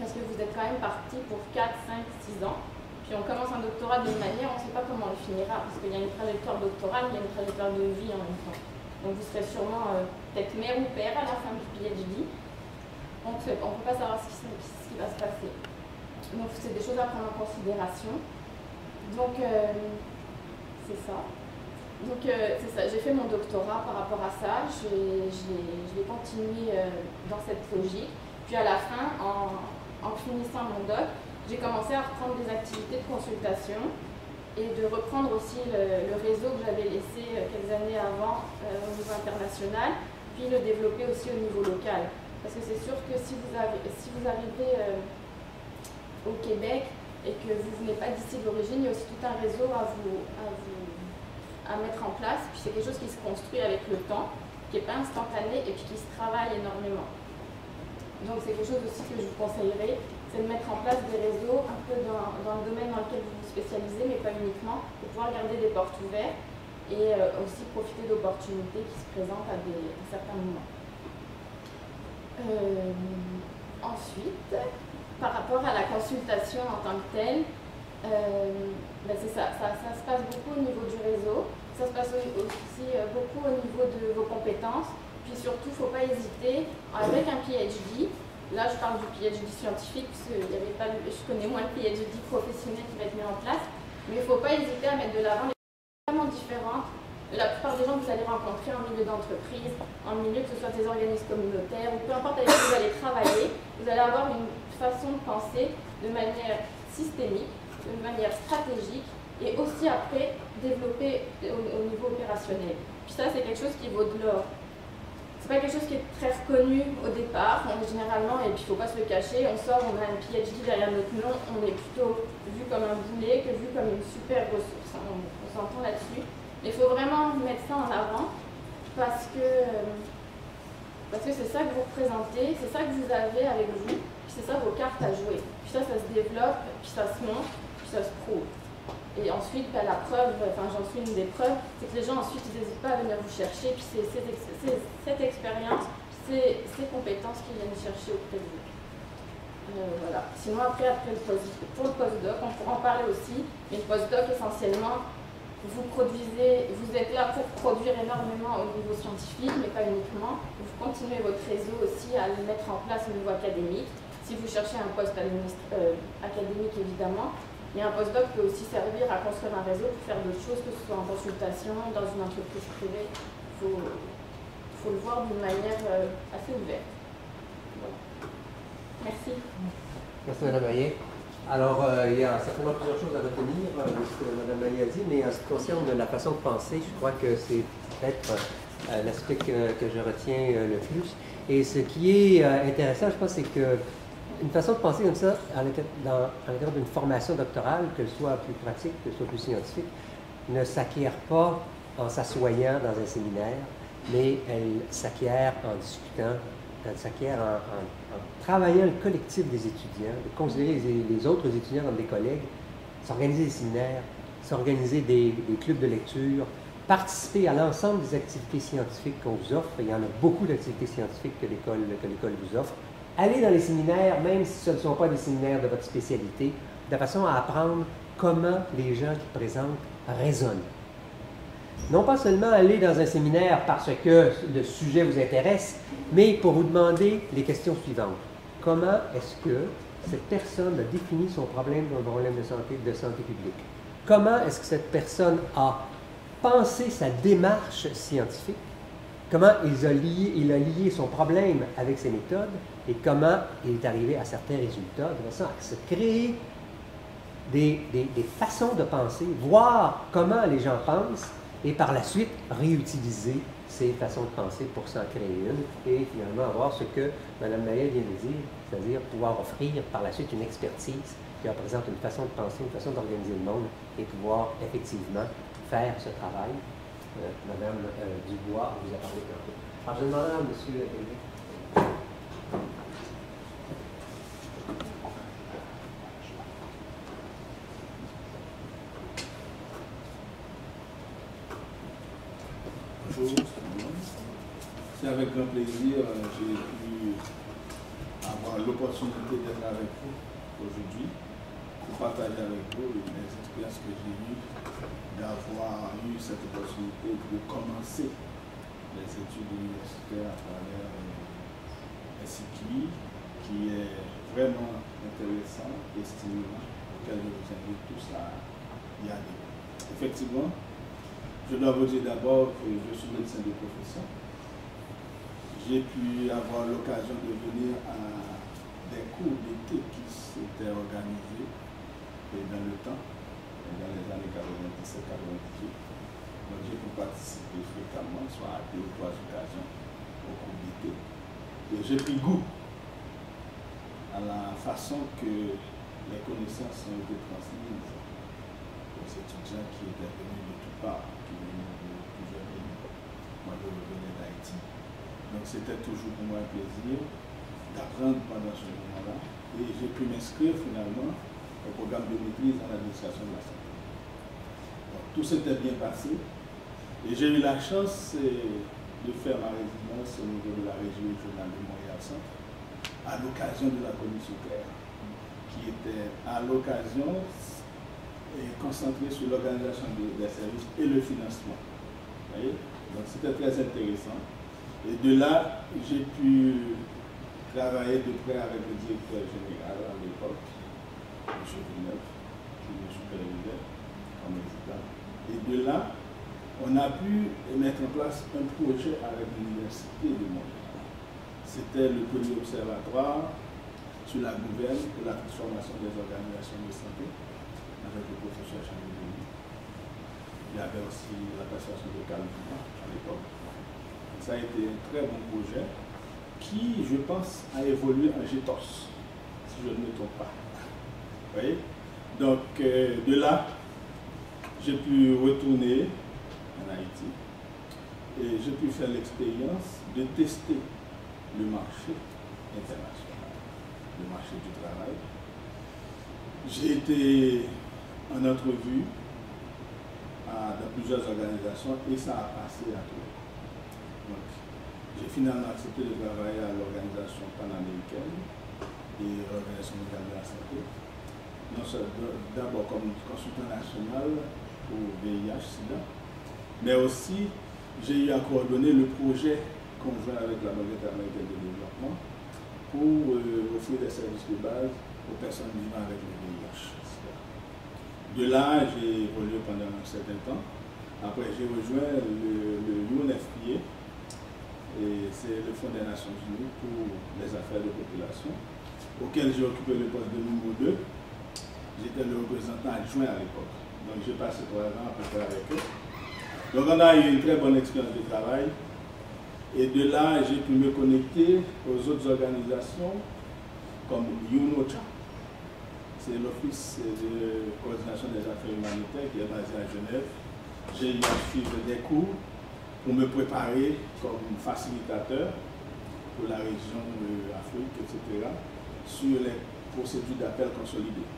Parce que vous êtes quand même parti pour 4, 5, 6 ans. Puis on commence un doctorat d'une manière, on ne sait pas comment on le finira, parce qu'il y a une trajectoire doctorale, il y a une trajectoire de vie en même temps. Donc vous serez sûrement peut-être mère ou père à la fin du PhD. On ne peut pas savoir ce qui va se passer. Donc c'est des choses à prendre en considération. Donc c'est ça. Donc c'est ça, j'ai fait mon doctorat par rapport à ça, je l'ai continué dans cette logique. Puis à la fin, en finissant mon doc, j'ai commencé à reprendre des activités de consultation et de reprendre aussi le réseau que j'avais laissé quelques années avant au niveau international, puis le développer aussi au niveau local. Parce que c'est sûr que si vous arrivez au Québec et que vous ne venez pas d'ici d'origine, il y a aussi tout un réseau à mettre en place. Puis c'est quelque chose qui se construit avec le temps, qui n'est pas instantané et puis qui se travaille énormément. Donc c'est quelque chose aussi que je vous conseillerais, c'est de mettre en place des réseaux un peu dans le domaine dans lequel vous vous spécialisez, mais pas uniquement, pour pouvoir garder des portes ouvertes et aussi profiter d'opportunités qui se présentent à certains moments. Ensuite, par rapport à la consultation en tant que telle, c'est ça se passe beaucoup au niveau du réseau, ça se passe aussi beaucoup au niveau de vos compétences, puis surtout, il ne faut pas hésiter, avec un PhD, là je parle du PhD scientifique, parce que je connais moins le PhD professionnel qui va être mis en place, mais il ne faut pas hésiter à mettre de l'avant les choses vraiment différentes de la plupart des gens que vous allez rencontrer en milieu d'entreprise, en milieu que ce soit des organismes communautaires, ou peu importe avec qui vous allez travailler, vous allez avoir une façon de penser de manière systémique, de manière stratégique, et aussi après développer au niveau opérationnel. Puis ça, c'est quelque chose qui vaut de l'or. C'est pas quelque chose qui est très reconnu au départ, généralement, et puis il ne faut pas se le cacher, on sort, on a un PhD derrière notre nom, on est plutôt vu comme un boulet que vu comme une super ressource, on s'entend là-dessus. Mais il faut vraiment mettre ça en avant parce que c'est ça que vous représentez, c'est ça que vous avez avec vous, puis c'est ça vos cartes à jouer. Puis ça se développe, puis ça se montre, puis ça se prouve. Et ensuite, la preuve, j'en suis une des preuves, c'est que les gens ensuite ils n'hésitent pas à venir vous chercher, puis c'est cette expérience, ces compétences qu'ils viennent chercher auprès de vous. Voilà. Sinon, pour le postdoc, on pourra en parler aussi, mais le postdoc, essentiellement, vous êtes là pour produire énormément au niveau scientifique, mais pas uniquement. Vous continuez votre réseau aussi à le mettre en place au niveau académique. Si vous cherchez un poste académique, évidemment, mais un postdoc peut aussi servir à construire un réseau pour faire d'autres choses, que ce soit en consultation, dans une entreprise privée. Il faut le voir d'une manière assez ouverte. Voilà. Merci. Merci Mme Maillet. Alors, il y a certainement plusieurs choses à retenir de ce que Mme Maillet a dit, mais en ce qui concerne la façon de penser, je crois que c'est peut-être l'aspect que je retiens le plus. Et ce qui est intéressant, je pense, c'est que une façon de penser comme ça, à l'intérieur d'une formation doctorale, qu'elle soit plus pratique, qu'elle soit plus scientifique, ne s'acquiert pas en s'assoyant dans un séminaire, mais elle s'acquiert en discutant, elle s'acquiert en travaillant le collectif des étudiants, de considérer les autres étudiants comme des collègues, s'organiser des séminaires, s'organiser des clubs de lecture, participer à l'ensemble des activités scientifiques qu'on vous offre. Il y en a beaucoup d'activités scientifiques que l'école vous offre. Allez dans les séminaires, même si ce ne sont pas des séminaires de votre spécialité, de façon à apprendre comment les gens qui présentent raisonnent. Non pas seulement aller dans un séminaire parce que le sujet vous intéresse, mais pour vous demander les questions suivantes. Comment est-ce que cette personne a défini son problème de santé publique? Comment est-ce que cette personne a pensé sa démarche scientifique? Comment il a lié son problème avec ses méthodes et comment il est arrivé à certains résultats, de façon à se créer des façons de penser, voir comment les gens pensent et par la suite réutiliser ces façons de penser pour s'en créer une et finalement avoir ce que Mme Maillet vient de dire, c'est-à-dire pouvoir offrir par la suite une expertise qui représente une façon de penser, une façon d'organiser le monde et pouvoir effectivement faire ce travail. Mme Dubois vous a parlé tantôt. Alors, je demanderai à M. Bonjour, c'est avec grand plaisir que j'ai pu avoir l'opportunité d'être avec vous aujourd'hui pour partager avec vous les expériences que j'ai eues, d'avoir eu cette opportunité de commencer les études universitaires à travers SIQI, qui est vraiment intéressant et stimulant, auquel je vous invite tous à y aller. Effectivement, je dois vous dire d'abord que je suis médecin de profession. J'ai pu avoir l'occasion de venir à des cours d'été qui s'étaient organisés dans le temps, dans les années 97-98. Donc j'ai pu participer fréquemment, soit à 2 ou 3 occasions au cours d'été. Et j'ai pris goût à la façon que les connaissances ont été transmises aux étudiants qui étaient venus de toutes parts, qui venaient de plusieurs pays. Moi, je revenais d'Haïti. Donc c'était toujours pour moi un plaisir d'apprendre pendant ce moment-là. Et j'ai pu m'inscrire finalement au programme de maîtrise en administration de la santé. Donc, tout s'était bien passé. Et j'ai eu la chance de faire ma résidence au niveau de la région régionale de Montréal-Centre à l'occasion de la commission Claire, qui était à l'occasion concentrée sur l'organisation des services et le financement. Vous voyez? Donc c'était très intéressant. Et de là, j'ai pu travailler de près avec le directeur général à l'époque, M. Villeneuve, qui me supervisait comme résident. Et de là, on a pu mettre en place un projet avec l'Université de Montréal. C'était le premier observatoire sur la gouverne et la transformation des organisations de santé avec le professeur Charles Denis. Il y avait aussi la passation de Calvin à l'époque. Ça a été un très bon projet qui, je pense, a évolué en GETOS, si je ne me trompe pas. Vous voyez? Donc, de là, j'ai pu retourner en Haïti. Et j'ai pu faire l'expérience de tester le marché international, le marché du travail. J'ai été en entrevue dans plusieurs organisations et ça a passé à tout. Donc, j'ai finalement accepté de travailler à l'organisation panaméricaine et l'Organisation mondiale de la santé. D'abord comme consultant national pour VIH-Sida, mais aussi j'ai eu à coordonner le projet conjoint avec la Banque interaméricaine de développement pour offrir des services de base aux personnes vivant avec le VIH-Sida. De là, j'ai évolué pendant un certain temps. Après, j'ai rejoint le UNFPA, et c'est le Fonds des Nations Unies pour les affaires de population, auquel j'ai occupé le poste de numéro 2. J'étais le représentant adjoint à l'époque. Donc j'ai passé 3 ans à peu près avec eux. Donc on a eu une très bonne expérience de travail. Et de là, j'ai pu me connecter aux autres organisations comme UNOCHA. C'est l'Office de coordination des affaires humanitaires qui est basé à Genève. J'ai eu à suivre des cours pour me préparer comme facilitateur pour la région de l'Afrique, etc., sur les procédures d'appel consolidées.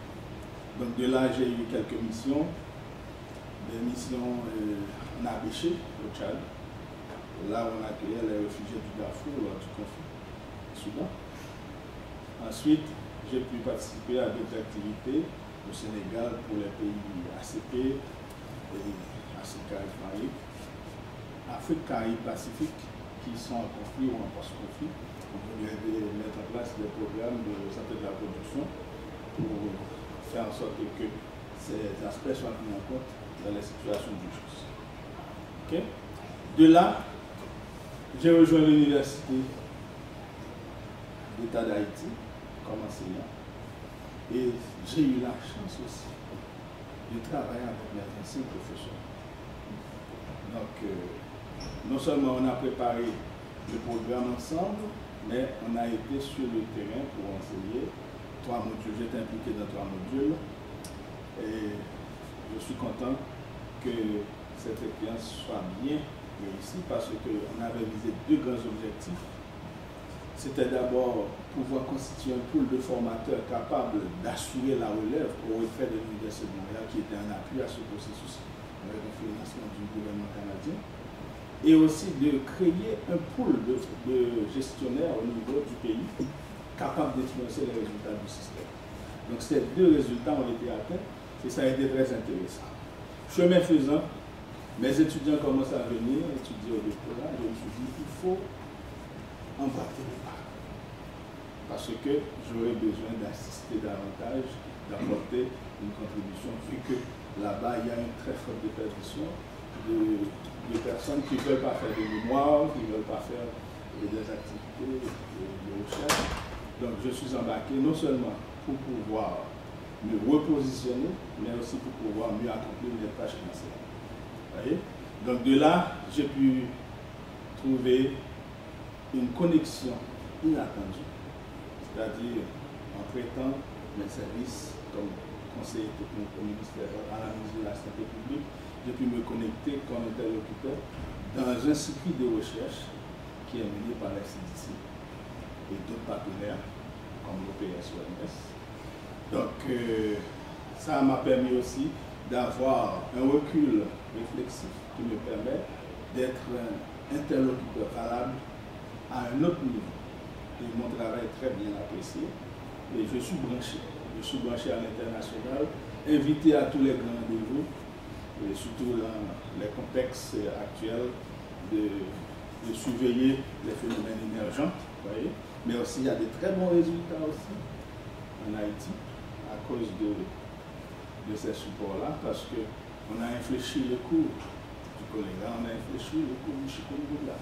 Donc de là, j'ai eu quelques missions, des missions en Abéché, au Tchad, là où on accueillait les réfugiés du Darfour lors du conflit au Soudan. Ensuite, j'ai pu participer à d'autres activités au Sénégal pour les pays ACP et ACP, Afrique, Caraïbes, Pacifique, qui sont en conflit ou en post-conflit. On voulait mettre en place des programmes de santé de la production pour faire en sorte que ces aspects soient pris en compte dans les situations d'urgence. Okay? De là, j'ai rejoint l'Université d'État d'Haïti comme enseignant et j'ai eu la chance aussi de travailler avec mes anciens professeurs. Donc, non seulement on a préparé le programme ensemble, mais on a été sur le terrain pour enseigner 3 modules. J'étais impliqué dans 3 modules et je suis content que cette expérience soit bien réussie parce qu'on avait visé 2 grands objectifs. C'était d'abord pouvoir constituer un pool de formateurs capables d'assurer la relève au retrait de l'Université de Montréal qui était un appui à ce processus avec le financement du gouvernement canadien. Et aussi de créer un pool de gestionnaires au niveau du pays capables d'influencer les résultats du système. Donc ces 2 résultats ont été atteints et ça a été très intéressant. Chemin faisant, mes étudiants commencent à venir étudier au doctorat et je me suis dit qu'il faut emboîter le pas. Parce que j'aurais besoin d'assister davantage, d'apporter une contribution, vu que là-bas il y a une très forte déperdition de personnes qui ne veulent pas faire des mémoires, qui ne veulent pas faire des activités de recherche. Donc je suis embarqué non seulement pour pouvoir me repositionner, mais aussi pour pouvoir mieux accomplir les tâches d'enseignant. Voyez? Donc de là, j'ai pu trouver une connexion inattendue, c'est-à-dire en traitant mes services comme conseiller technique au ministère, à la ministre de la Santé publique, j'ai pu me connecter comme interlocuteur dans un circuit de recherche qui est mené par la CDC et d'autres partenaires comme l'OPS-OMS. Donc, ça m'a permis aussi d'avoir un recul réflexif qui me permet d'être un interlocuteur valable à un autre niveau. Et mon travail est très bien apprécié. Et je suis branché. Je suis branché à l'international, invité à tous les grands rendez-vous, et surtout dans les contextes actuels de surveiller les phénomènes émergents. Voyez. Mais aussi, il y a de très bons résultats aussi en Haïti à cause de ces supports-là, parce qu'on a infléchi le cours du choléra, on a infléchi le cours du chikungunya.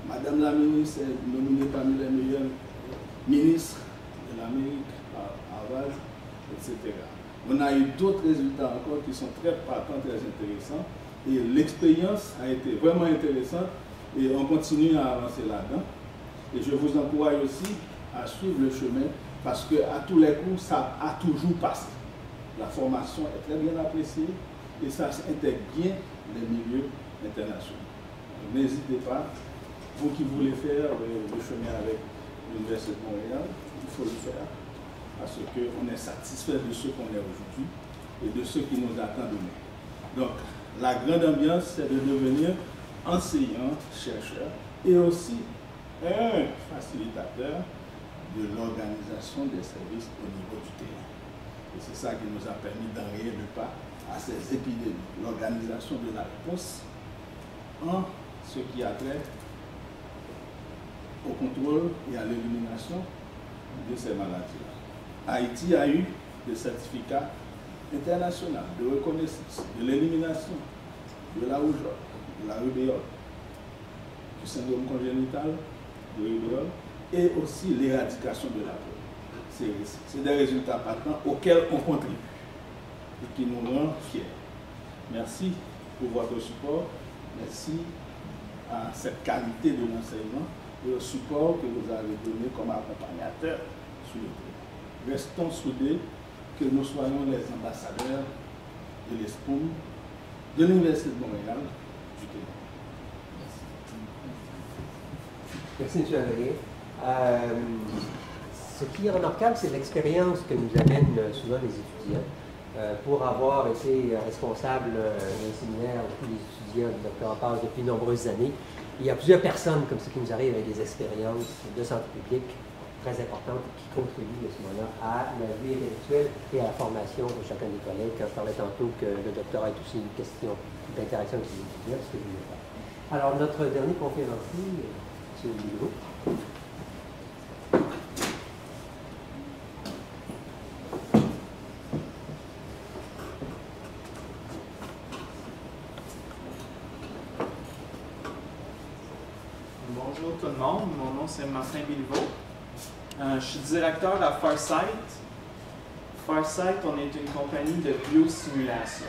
Madame la ministre est nominée parmi les meilleurs ministres de l'Amérique à Harvard, etc. On a eu d'autres résultats encore qui sont très patents, très intéressants, et l'expérience a été vraiment intéressante, et on continue à avancer là-dedans. Et je vous encourage aussi à suivre le chemin, parce qu'à tous les coups, ça a toujours passé. La formation est très bien appréciée, et ça intègre bien les milieux internationaux. n'hésitez pas. Vous qui voulez faire le chemin avec l'Université de Montréal, il faut le faire. Parce qu'on est satisfait de ce qu'on est aujourd'hui et de ce qui nous attend demain. Donc, la grande ambiance, c'est de devenir enseignant, chercheur et aussi un facilitateur de l'organisation des services au niveau du terrain. Et c'est ça qui nous a permis d'enrayer le pas à ces épidémies, l'organisation de la réponse en ce qui a trait au contrôle et à l'élimination de ces maladies-là. Haïti a eu des certificats internationaux de reconnaissance de l'élimination de la rougeole, de la rubéole, du syndrome congénital de rubéole et aussi l'éradication de la polio. C'est des résultats patents auxquels on contribue et qui nous rend fiers. Merci pour votre support. Merci à cette qualité de l'enseignement et au support que vous avez donné comme accompagnateur sur le terrain. Restons soudés, que nous soyons les ambassadeurs de l'ESPOUM, de l'Université de Montréal, du Québec. Merci, M. Adrien. Ce qui est remarquable, c'est l'expérience que nous amènent souvent les étudiants. Pour avoir été responsable d'un séminaire de tous les étudiants du doctorat PASS depuis de nombreuses années, il y a plusieurs personnes comme ça qui nous arrivent avec des expériences de santé publique très importantes qui contribuent à ce moment-là à la vie intellectuelle et à la formation de chacun des collègues. Quand je parlais tantôt que le doctorat est aussi une question d'interaction avec les étudiants, c'est ce que je voulais faire. Alors, notre dernier conférencier, M. Ligou. Bonjour tout le monde, mon nom c'est Martin Bilvaux. Je suis directeur à Farsight. Farsight, on est une compagnie de biosimulation.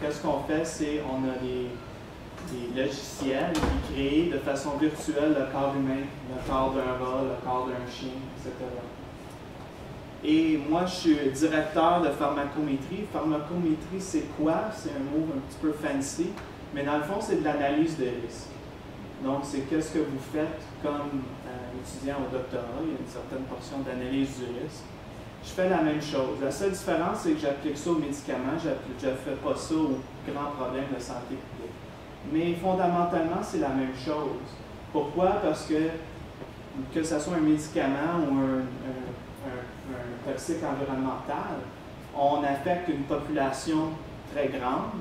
Qu'est-ce qu'on fait? C'est on a des logiciels qui créent de façon virtuelle le corps humain, le corps d'un rat, le corps d'un chien, etc. Et moi, je suis directeur de pharmacométrie. Pharmacométrie, c'est quoi? C'est un mot un petit peu fancy, mais dans le fond, c'est de l'analyse de risque. Donc, c'est qu'est-ce que vous faites comme étudiant au doctorat. Il y a une certaine portion d'analyse du risque. Je fais la même chose. La seule différence, c'est que j'applique ça aux médicaments. Je ne fais pas ça aux grands problèmes de santé publique. Mais fondamentalement, c'est la même chose. Pourquoi? Parce que ce soit un médicament ou un toxique environnemental, on affecte une population très grande,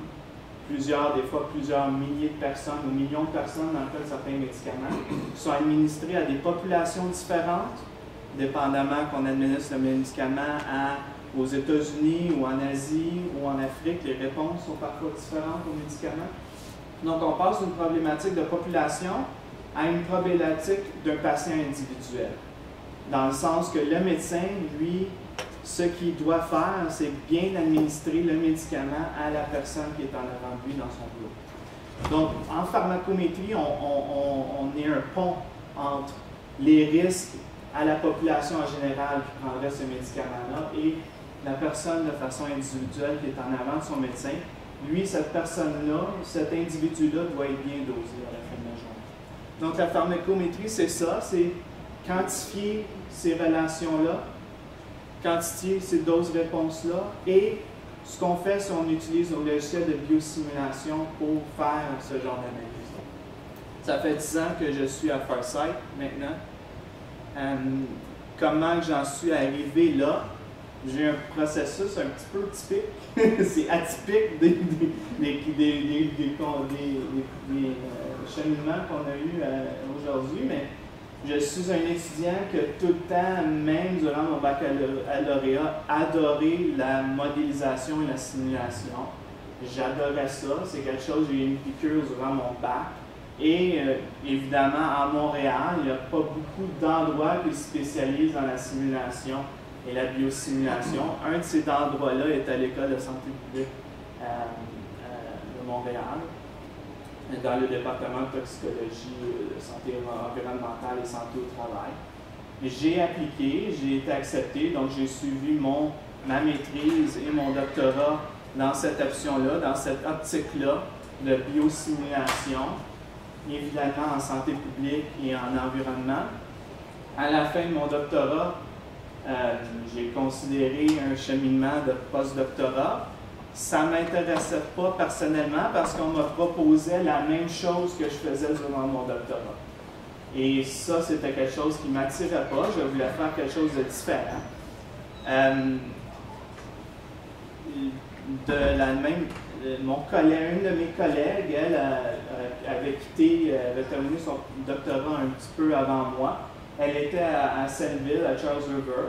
des fois plusieurs milliers de personnes ou millions de personnes dans le cas de certains médicaments, qui sont administrés à des populations différentes, dépendamment qu'on administre le médicament aux États-Unis ou en Asie ou en Afrique, les réponses sont parfois différentes aux médicaments. Donc, on passe d'une problématique de population à une problématique d'un patient individuel, dans le sens que le médecin, lui, ce qu'il doit faire, c'est bien administrer le médicament à la personne qui est en avant de lui dans son boulot. Donc, en pharmacométrie, on est un pont entre les risques à la population en général qui prendrait ce médicament-là et la personne de façon individuelle qui est en avant de son médecin. Lui, cette personne-là, cet individu-là doit être bien dosé à la fin de la journée. Donc, la pharmacométrie, c'est ça, c'est quantifier ces relations-là, quantifier ces doses-réponses-là, et ce qu'on fait, c'est qu'on utilise nos logiciels de biosimulation pour faire ce genre d'analyse. Ça fait 10 ans que je suis à Farsight maintenant. Comment j'en suis arrivé là? J'ai un processus un petit peu typique. C'est atypique des cheminements qu'on a eus aujourd'hui, mais je suis un étudiant qui a tout le temps, même durant mon baccalauréat, adoré la modélisation et la simulation. J'adorais ça. C'est quelque chose, j'ai eu une piqûre durant mon bac. Et évidemment, à Montréal, il n'y a pas beaucoup d'endroits qui se spécialisent dans la simulation et la biosimulation. Un de ces endroits-là est à l'École de santé publique de Montréal, dans le département de toxicologie, de santé environnementale et santé au travail. J'ai appliqué, j'ai été accepté, donc j'ai suivi ma maîtrise et mon doctorat dans cette option-là, dans cette optique-là de biosimulation. évidemment en santé publique et en environnement. À la fin de mon doctorat, j'ai considéré un cheminement de post-doctorat. Ça ne m'intéressait pas personnellement parce qu'on me proposait la même chose que je faisais durant mon doctorat. Et ça, c'était quelque chose qui ne m'attirait pas. Je voulais faire quelque chose de différent. Une de mes collègues, elle avait terminé son doctorat un petit peu avant moi. Elle était à Senneville, à Charles River.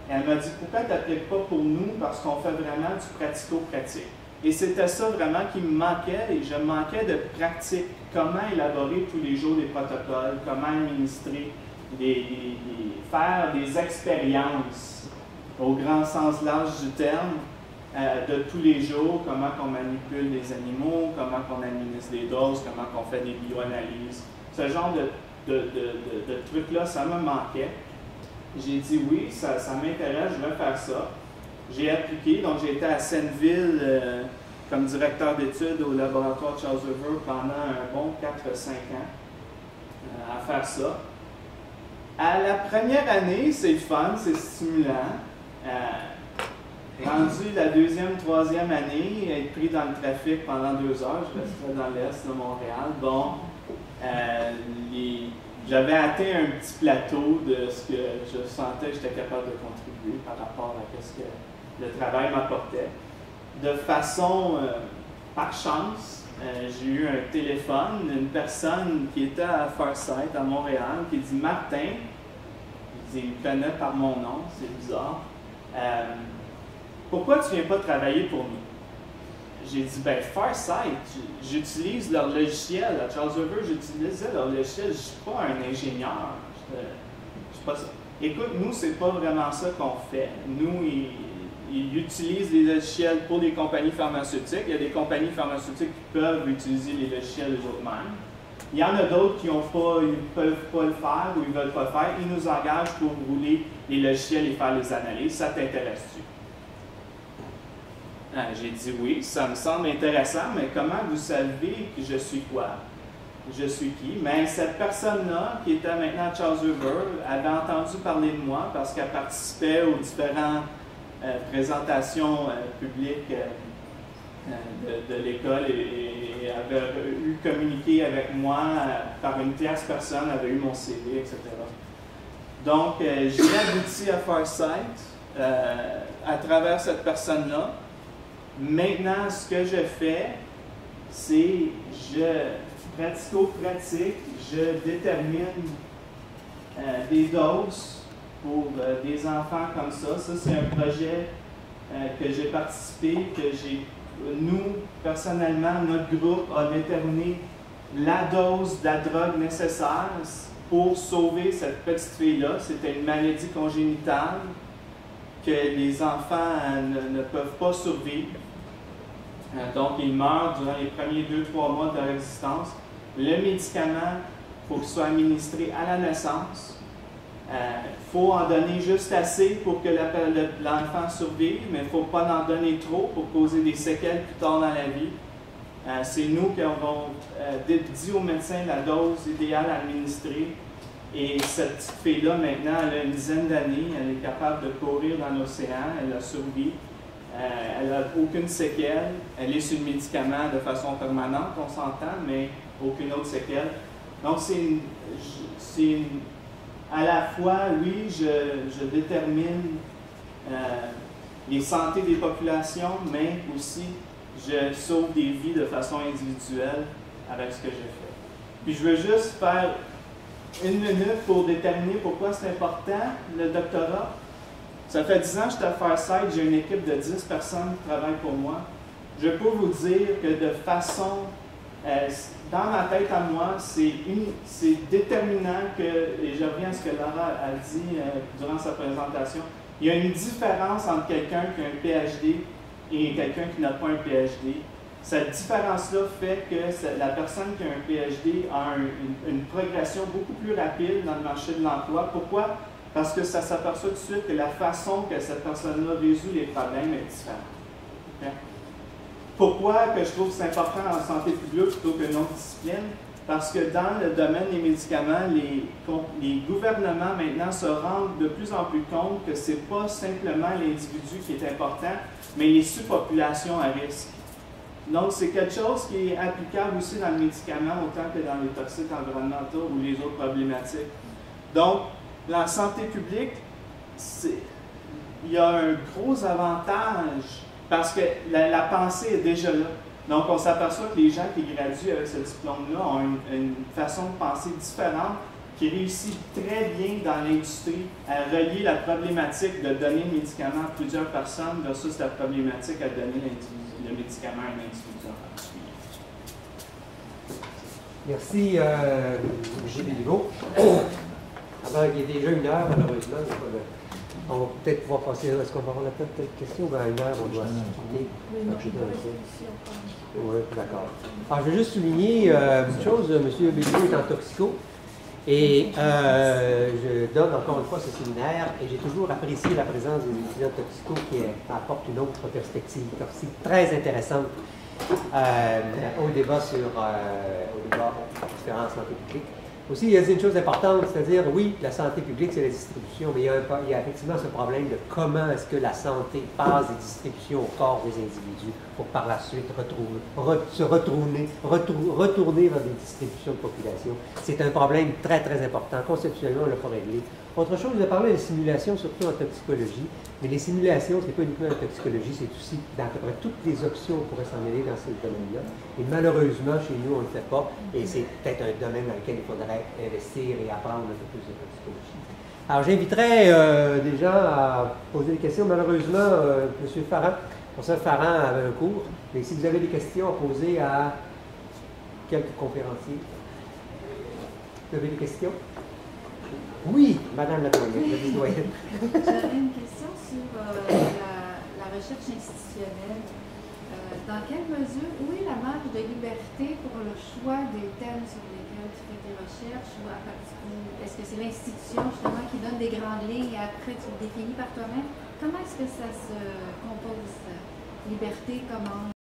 Et elle m'a dit, pourquoi tu n'appliques pas pour nous? Parce qu'on fait vraiment du pratico-pratique. Et c'était ça vraiment qui me manquait, et je manquais de pratique. Comment élaborer tous les jours des protocoles, comment administrer, faire des expériences au grand sens large du terme, de tous les jours, comment on manipule les animaux, comment on administre des doses, comment on fait des bioanalyses. Ce genre de trucs-là, ça me manquait. J'ai dit oui, ça m'intéresse, je vais faire ça. J'ai appliqué, donc j'ai été à Senneville comme directeur d'études au laboratoire Charles River pendant un bon 4-5 ans à faire ça. À la première année, c'est fun, c'est stimulant. Rendu la deuxième, troisième année, être pris dans le trafic pendant 2 heures, je restais dans l'est de Montréal. Bon, j'avais atteint un petit plateau de ce que je sentais que j'étais capable de contribuer par rapport à ce que le travail m'apportait. De façon, par chance, j'ai eu un téléphone d'une personne qui était à Farsight, à Montréal, qui dit « Martin », il me connaît par mon nom, c'est bizarre, « Pourquoi tu ne viens pas travailler pour nous? » J'ai dit, ben Farsight, j'utilise leur logiciel. À Charles River, j'utilisais leur logiciel. Je ne suis pas un ingénieur. Je suis pas ça. Écoute, nous, c'est pas vraiment ça qu'on fait. Nous, ils utilisent les logiciels pour les compagnies pharmaceutiques. Il y a des compagnies pharmaceutiques qui peuvent utiliser les logiciels eux-mêmes. Il y en a d'autres qui ne peuvent pas le faire ou ils ne veulent pas le faire. Ils nous engagent pour rouler les logiciels et faire les analyses. Ça t'intéresse-tu? J'ai dit oui, ça me semble intéressant, mais comment vous savez que je suis quoi? Je suis qui? Mais cette personne-là, qui était maintenant à Charles River, avait entendu parler de moi parce qu'elle participait aux différentes présentations publiques de l'école et avait eu communiqué avec moi par une tierce personne, avait eu mon CV, etc. Donc, j'ai abouti à Farsight à travers cette personne-là. Maintenant, ce que je fais, c'est pratico-pratique, je détermine des doses pour des enfants comme ça. Ça, c'est un projet que j'ai participé, nous, personnellement, notre groupe a déterminé la dose de la drogue nécessaire pour sauver cette petite fille-là. C'était une maladie congénitale que les enfants ne peuvent pas survivre. Donc, ils meurent durant les premiers 2-3 mois de leur existence. Le médicament, il faut qu'il soit administré à la naissance. Il faut en donner juste assez pour que l'enfant survive, mais il ne faut pas en donner trop pour causer des séquelles plus tard dans la vie. C'est nous qui avons dit aux médecins la dose idéale à administrer. Et cette petite fille-là, maintenant, elle a une dizaine d'années, elle est capable de courir dans l'océan, elle a survécu. Elle n'a aucune séquelle, elle est sur le médicament de façon permanente, on s'entend, mais aucune autre séquelle. Donc, à la fois, oui, je détermine les santé des populations, mais aussi je sauve des vies de façon individuelle avec ce que je fais. Puis je veux juste faire 1 minute pour déterminer pourquoi c'est important, le doctorat. Ça fait 10 ans que je suis à Farsight, j'ai une équipe de 10 personnes qui travaillent pour moi. Je peux vous dire que de façon, dans ma tête à moi, c'est déterminant que, et je reviens à ce que Laura a dit durant sa présentation, il y a une différence entre quelqu'un qui a un PhD et quelqu'un qui n'a pas un PhD. Cette différence-là fait que la personne qui a un PhD a une progression beaucoup plus rapide dans le marché de l'emploi. Pourquoi? Parce que ça s'aperçoit tout de suite que la façon que cette personne-là résout les problèmes est différente. Okay? Pourquoi que je trouve que c'est important en santé publique plutôt qu'une autre discipline? Parce que dans le domaine des médicaments, les gouvernements maintenant se rendent de plus en plus compte que ce n'est pas simplement l'individu qui est important, mais les sous-populations à risque. Donc, c'est quelque chose qui est applicable aussi dans le médicament, autant que dans les toxiques environnementaux ou les autres problématiques. Donc, la santé publique, il y a un gros avantage parce que la pensée est déjà là. Donc, on s'aperçoit que les gens qui graduent avec ce diplôme-là ont une façon de penser différente qui réussit très bien dans l'industrie à relier la problématique de donner le médicament à plusieurs personnes versus la problématique à donner le médicament à un individu en particulier. Merci, Gilles Béliveau. Alors, il est déjà 1 heure, malheureusement. On va peut-être pouvoir passer. Est-ce qu'on va avoir la peut-être question? Ben, 1 heure, on doit discuter. Oui, d'accord. Alors, je vais juste souligner une chose. M. Béliveau est en toxico. Et je donne encore une fois ce séminaire et j'ai toujours apprécié la présence des étudiants toxico qui apportent une autre perspective toxique très intéressante au débat sur différence santé publique. Aussi, il y a une chose importante, c'est-à-dire, oui, la santé publique, c'est la distribution, mais il y a effectivement ce problème de comment est-ce que la santé passe des distributions au corps des individus pour par la suite retourner vers des distributions de population. C'est un problème très, très important. Conceptuellement, on ne l'a pas réglé. Autre chose, je vais parler de simulations, surtout en toxicologie, mais les simulations, ce n'est pas uniquement en toxicologie, c'est aussi dans à peu près toutes les options qu'on pourrait s'en mêler dans ce domaine-là. Et malheureusement, chez nous, on ne le fait pas, et c'est peut-être un domaine dans lequel il faudrait investir et apprendre un peu plus de toxicologie. Alors, j'inviterais des gens à poser des questions. Malheureusement, M. Farran, professeur Farran avait un cours, mais si vous avez des questions à poser à quelques conférenciers, vous avez des questions? Oui, Madame la doyenne. J'avais une question sur la recherche institutionnelle. Dans quelle mesure, où est la marge de liberté pour le choix des thèmes sur lesquels tu fais tes recherches? Est-ce que c'est l'institution justement qui donne des grandes lignes et après tu le définis par toi-même? Comment est-ce que ça se compose? Liberté, comment?